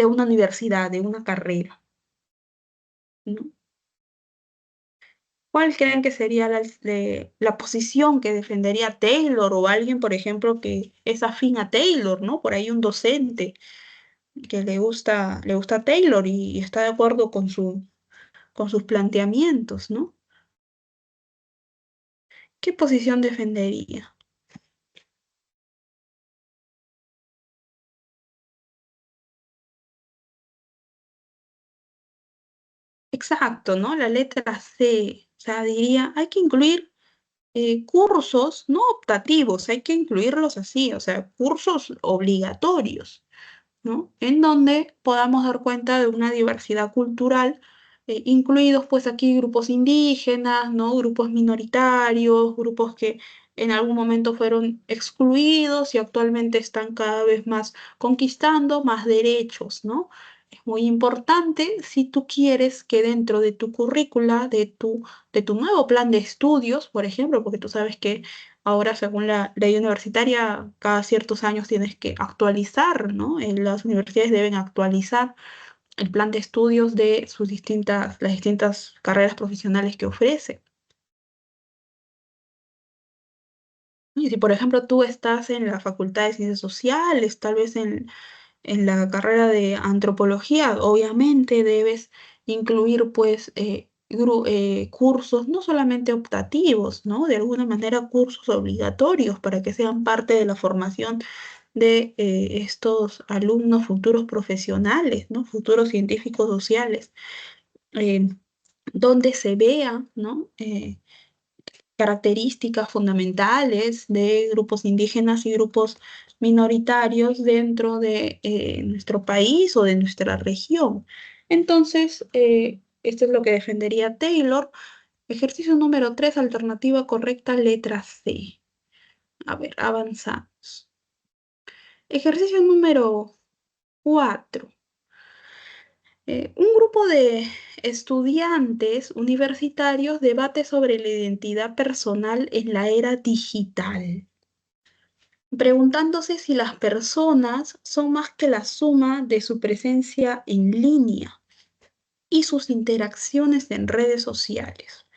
A: una universidad, de una carrera? ¿No? ¿Cuál creen que sería la posición que defendería Taylor o alguien, por ejemplo, que es afín a Taylor, ¿no? Por ahí un docente que le gusta Taylor y está de acuerdo con sus planteamientos, ¿no? ¿Qué posición defendería? Exacto, ¿no? La letra C, o sea, diría, hay que incluir cursos no optativos, hay que incluirlos así, o sea, cursos obligatorios. ¿No? En donde podamos dar cuenta de una diversidad cultural, incluidos pues aquí grupos indígenas, ¿no? Grupos minoritarios, grupos que en algún momento fueron excluidos y actualmente están cada vez más conquistando más derechos, ¿no? Es muy importante si tú quieres que dentro de tu currícula, de tu nuevo plan de estudios, por ejemplo, porque tú sabes que ahora, según la ley universitaria, cada ciertos años tienes que actualizar, ¿no? Las universidades deben actualizar el plan de estudios de las distintas carreras profesionales que ofrece. Y si, por ejemplo, tú estás en la Facultad de Ciencias Sociales, tal vez en la carrera de antropología, obviamente debes incluir pues cursos no solamente optativos, ¿no? De alguna manera cursos obligatorios para que sean parte de la formación de estos alumnos futuros profesionales, ¿no? Futuros científicos sociales, eh, donde se vea, ¿no? Características fundamentales de grupos indígenas y grupos minoritarios dentro de nuestro país o de nuestra región. Entonces, esto es lo que defendería Taylor. Ejercicio número 3, alternativa correcta, letra C. A ver, avanzamos. Ejercicio número 4. Un grupo de estudiantes universitarios debate sobre la identidad personal en la era digital, preguntándose si las personas son más que la suma de su presencia en línea y sus interacciones en redes sociales.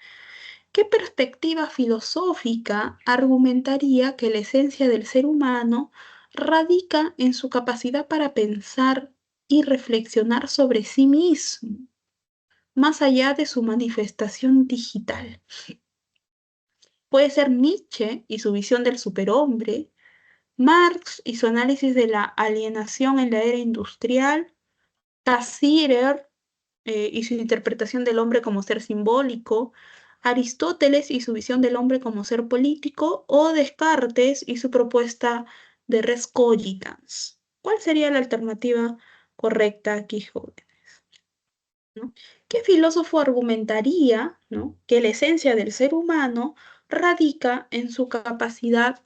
A: ¿Qué perspectiva filosófica argumentaría que la esencia del ser humano radica en su capacidad para pensar y reflexionar sobre sí mismo, más allá de su manifestación digital? Puede ser Nietzsche y su visión del superhombre, Marx y su análisis de la alienación en la era industrial, Cassirer y su interpretación del hombre como ser simbólico, Aristóteles y su visión del hombre como ser político, o Descartes y su propuesta de res cogitans. ¿Cuál sería la alternativa correcta aquí, jóvenes? ¿No? ¿Qué filósofo argumentaría, ¿no?, que la esencia del ser humano radica en su capacidad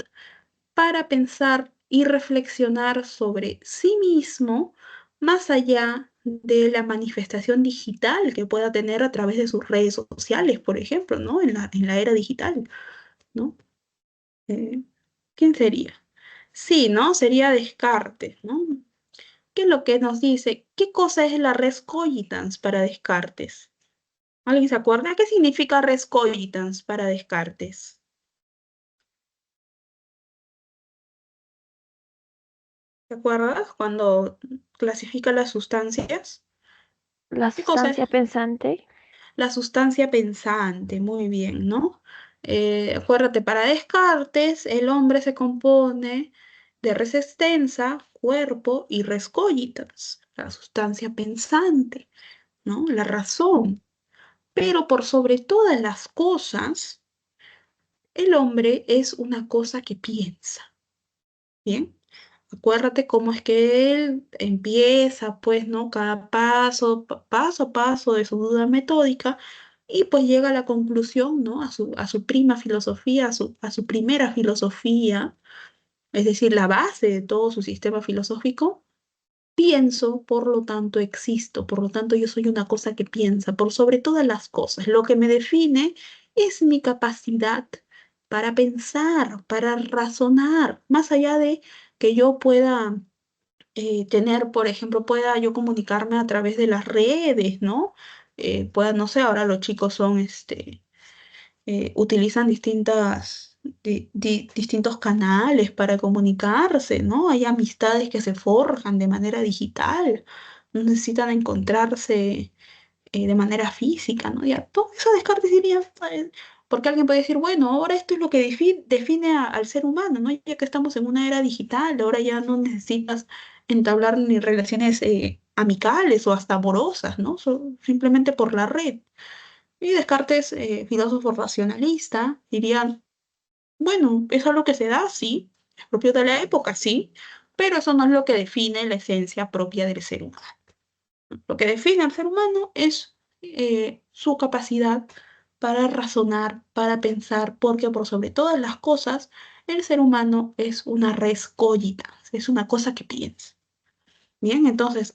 A: para pensar y reflexionar sobre sí mismo más allá de la manifestación digital que pueda tener a través de sus redes sociales, por ejemplo, ¿no? En la era digital, ¿no? Eh, ¿Quién sería? Sí, ¿no? Sería Descartes, ¿no? ¿Qué es lo que nos dice? ¿Qué cosa es la res cogitans para Descartes? ¿Alguien se acuerda? ¿Qué significa res cogitans para Descartes? ¿Te acuerdas cuando clasifica las sustancias?
B: La
A: ¿Qué cosa es?
B: sustancia pensante.
A: La sustancia pensante, muy bien, ¿no? Acuérdate, para Descartes, el hombre se compone de res extensa, cuerpo y res cogitans, la sustancia pensante, ¿no? La razón. Pero por sobre todas las cosas, el hombre es una cosa que piensa, ¿bien? Acuérdate cómo es que él empieza, pues, ¿no? Cada paso, paso a paso de su duda metódica y pues llega a la conclusión, ¿no? A su prima filosofía, a su primera filosofía, es decir, la base de todo su sistema filosófico. Pienso, por lo tanto existo, por lo tanto yo soy una cosa que piensa, por sobre todas las cosas. Lo que me define es mi capacidad para pensar, para razonar, más allá de que yo pueda tener, por ejemplo, pueda yo comunicarme a través de las redes, ¿no? Pueda, no sé, ahora los chicos son, utilizan distintos canales para comunicarse, ¿no? Hay amistades que se forjan de manera digital, no necesitan encontrarse de manera física, ¿no? Ya, todo eso Descartes diría, porque alguien puede decir, bueno, ahora esto es lo que define al ser humano, ¿no? Ya que estamos en una era digital, ahora ya no necesitas entablar ni relaciones amicales o hasta amorosas, ¿no? Simplemente por la red. Y Descartes, filósofo racionalista, diría, bueno, es algo que se da, sí, es propio de la época, sí, pero eso no es lo que define la esencia propia del ser humano. Lo que define al ser humano es su capacidad para razonar, para pensar, porque por sobre todas las cosas, el ser humano es una res cogitans, es una cosa que piensa. Bien, entonces,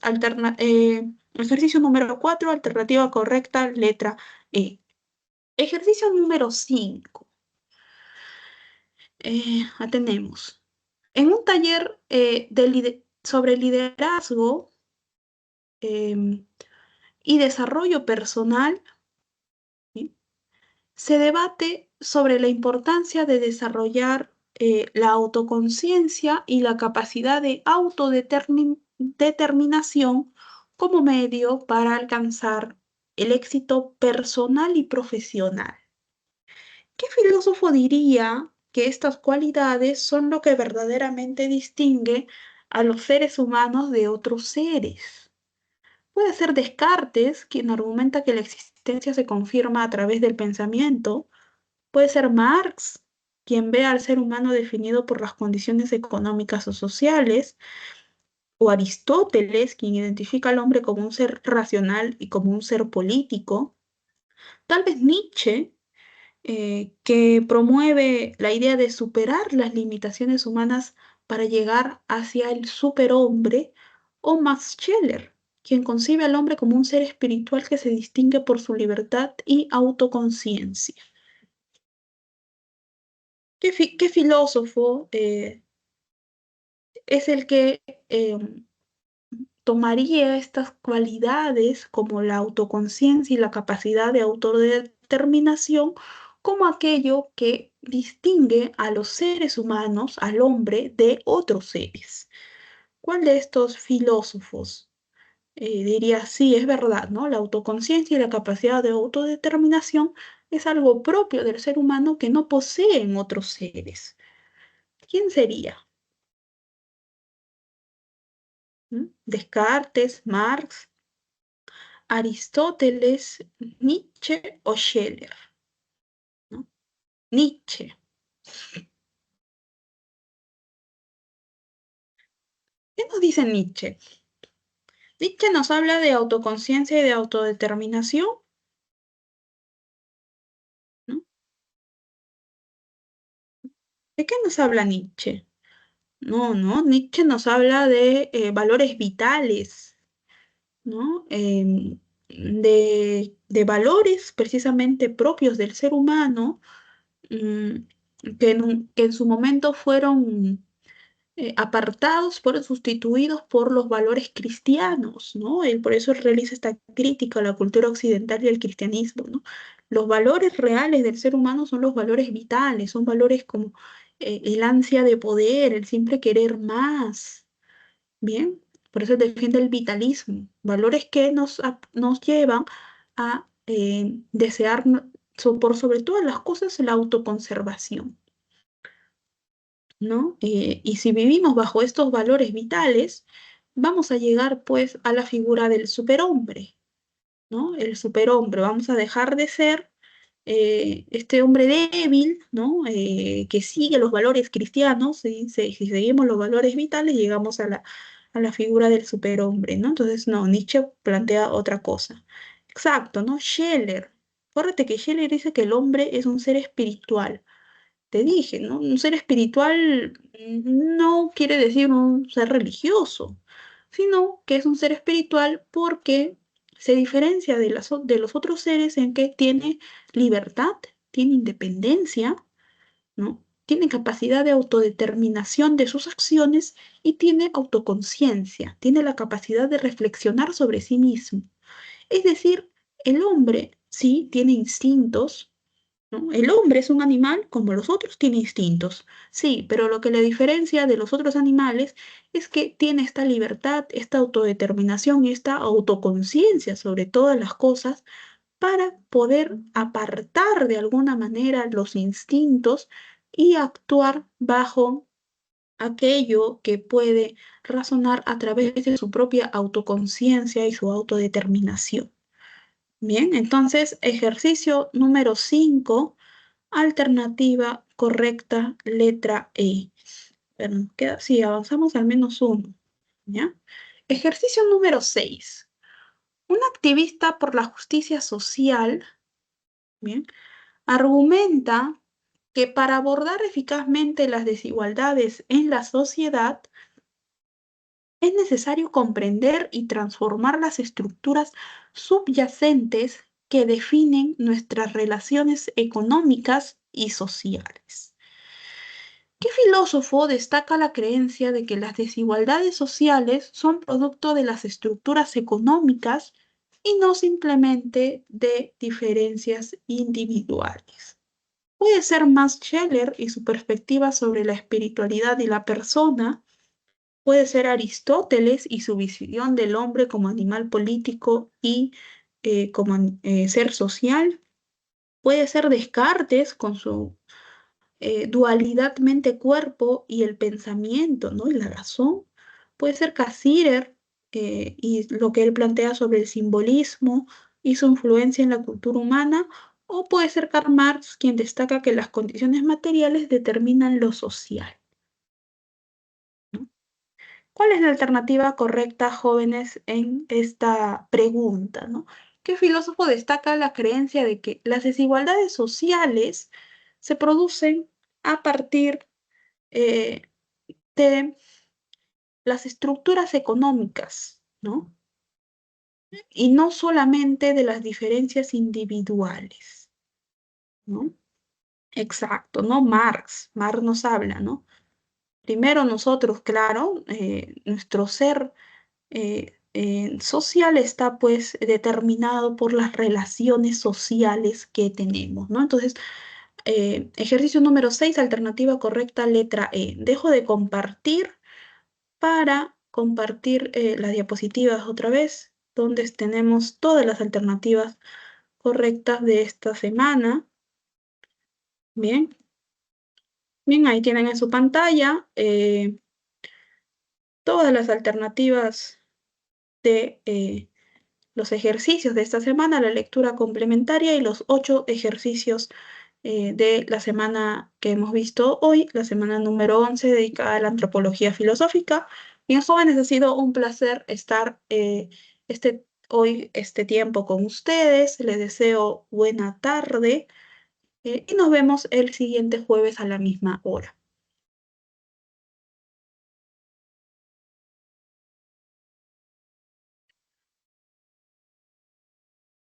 A: ejercicio número 4, alternativa correcta, letra E. Ejercicio número 5. Atenemos. En un taller sobre liderazgo y desarrollo personal, ¿sí? Se debate sobre la importancia de desarrollar la autoconciencia y la capacidad de autodeterminación como medio para alcanzar el éxito personal y profesional. ¿Qué filósofo diría que estas cualidades son lo que verdaderamente distingue a los seres humanos de otros seres? Puede ser Descartes, quien argumenta que la existencia se confirma a través del pensamiento. Puede ser Marx, quien ve al ser humano definido por las condiciones económicas o sociales. O Aristóteles, quien identifica al hombre como un ser racional y como un ser político. Tal vez Nietzsche, que promueve la idea de superar las limitaciones humanas para llegar hacia el superhombre, o Max Scheler, quien concibe al hombre como un ser espiritual que se distingue por su libertad y autoconciencia. ¿Qué filósofo es el que tomaría estas cualidades como la autoconciencia y la capacidad de autodeterminación como aquello que distingue a los seres humanos, al hombre, de otros seres? ¿Cuál de estos filósofos diría, sí, es verdad, ¿no? La autoconciencia y la capacidad de autodeterminación es algo propio del ser humano que no poseen otros seres? ¿Quién sería? ¿Mm? Descartes, Marx, Aristóteles, Nietzsche o Scheler, ¿no? Nietzsche. ¿Qué nos dice Nietzsche? Nietzsche nos habla de autoconciencia y de autodeterminación, ¿no? ¿De qué nos habla Nietzsche? No, no, Nietzsche nos habla de valores vitales, ¿no? De valores precisamente propios del ser humano, mm, que en su momento fueron apartados, fueron sustituidos por los valores cristianos, ¿no? Él por eso realiza esta crítica a la cultura occidental y al cristianismo, ¿no? Los valores reales del ser humano son los valores vitales, son valores como el ansia de poder, el simple querer más, ¿bien? Por eso defiende el vitalismo, valores que nos llevan a desear, por sobre todas las cosas, la autoconservación. ¿No? Y si vivimos bajo estos valores vitales, vamos a llegar pues a la figura del superhombre, ¿no? El superhombre, vamos a dejar de ser este hombre débil, ¿no? Que sigue los valores cristianos, si seguimos los valores vitales, llegamos a la figura del superhombre, ¿no? Entonces, no, Nietzsche plantea otra cosa. Exacto, ¿no? Scheller. Acuérdate que Scheller dice que el hombre es un ser espiritual. Te dije, ¿no? Un ser espiritual no quiere decir un ser religioso, sino que es un ser espiritual porque se diferencia de, de los otros seres en que tiene libertad, tiene independencia, ¿no? Tiene capacidad de autodeterminación de sus acciones y tiene autoconciencia, tiene la capacidad de reflexionar sobre sí mismo. Es decir, el hombre sí tiene instintos, ¿no? El hombre es un animal como los otros, tiene instintos, sí, pero lo que le diferencia de los otros animales es que tiene esta libertad, esta autodeterminación y esta autoconciencia sobre todas las cosas para poder apartar de alguna manera los instintos y actuar bajo aquello que puede razonar a través de su propia autoconciencia y su autodeterminación. Bien, entonces ejercicio número 5. Alternativa correcta, letra E. Bueno, queda, sí, avanzamos al menos uno. ¿Ya? Ejercicio número 6. Un activista por la justicia social, ¿bien? Argumenta que para abordar eficazmente las desigualdades en la sociedad es necesario comprender y transformar las estructuras subyacentes que definen nuestras relaciones económicas y sociales. ¿Qué filósofo destaca la creencia de que las desigualdades sociales son producto de las estructuras económicas y no simplemente de diferencias individuales? Puede ser Max Scheler y su perspectiva sobre la espiritualidad y la persona, puede ser Aristóteles y su visión del hombre como animal político y como ser social, puede ser Descartes con su dualidad mente-cuerpo y el pensamiento, ¿no? Y la razón. Puede ser Cassirer y lo que él plantea sobre el simbolismo y su influencia en la cultura humana, o puede ser Karl Marx quien destaca que las condiciones materiales determinan lo social, ¿no? ¿Cuál es la alternativa correcta, jóvenes, en esta pregunta, ¿no? ¿Qué filósofo destaca la creencia de que las desigualdades sociales se producen a partir eh, de las estructuras económicas, ¿no? Y no solamente de las diferencias individuales, ¿no? Exacto, ¿no? Marx nos habla, ¿no? Primero nosotros, claro, nuestro ser social está pues determinado por las relaciones sociales que tenemos, ¿no? Entonces, ejercicio número 6, alternativa correcta, letra E. Dejo de compartir para compartir las diapositivas otra vez, donde tenemos todas las alternativas correctas de esta semana. Bien, bien, ahí tienen en su pantalla todas las alternativas de los ejercicios de esta semana, la lectura complementaria y los 8 ejercicios de la semana que hemos visto hoy, la semana número 11 dedicada a la antropología filosófica. Bien, jóvenes, ha sido un placer estar hoy este tiempo con ustedes. Les deseo buena tarde y nos vemos el siguiente jueves a la misma hora.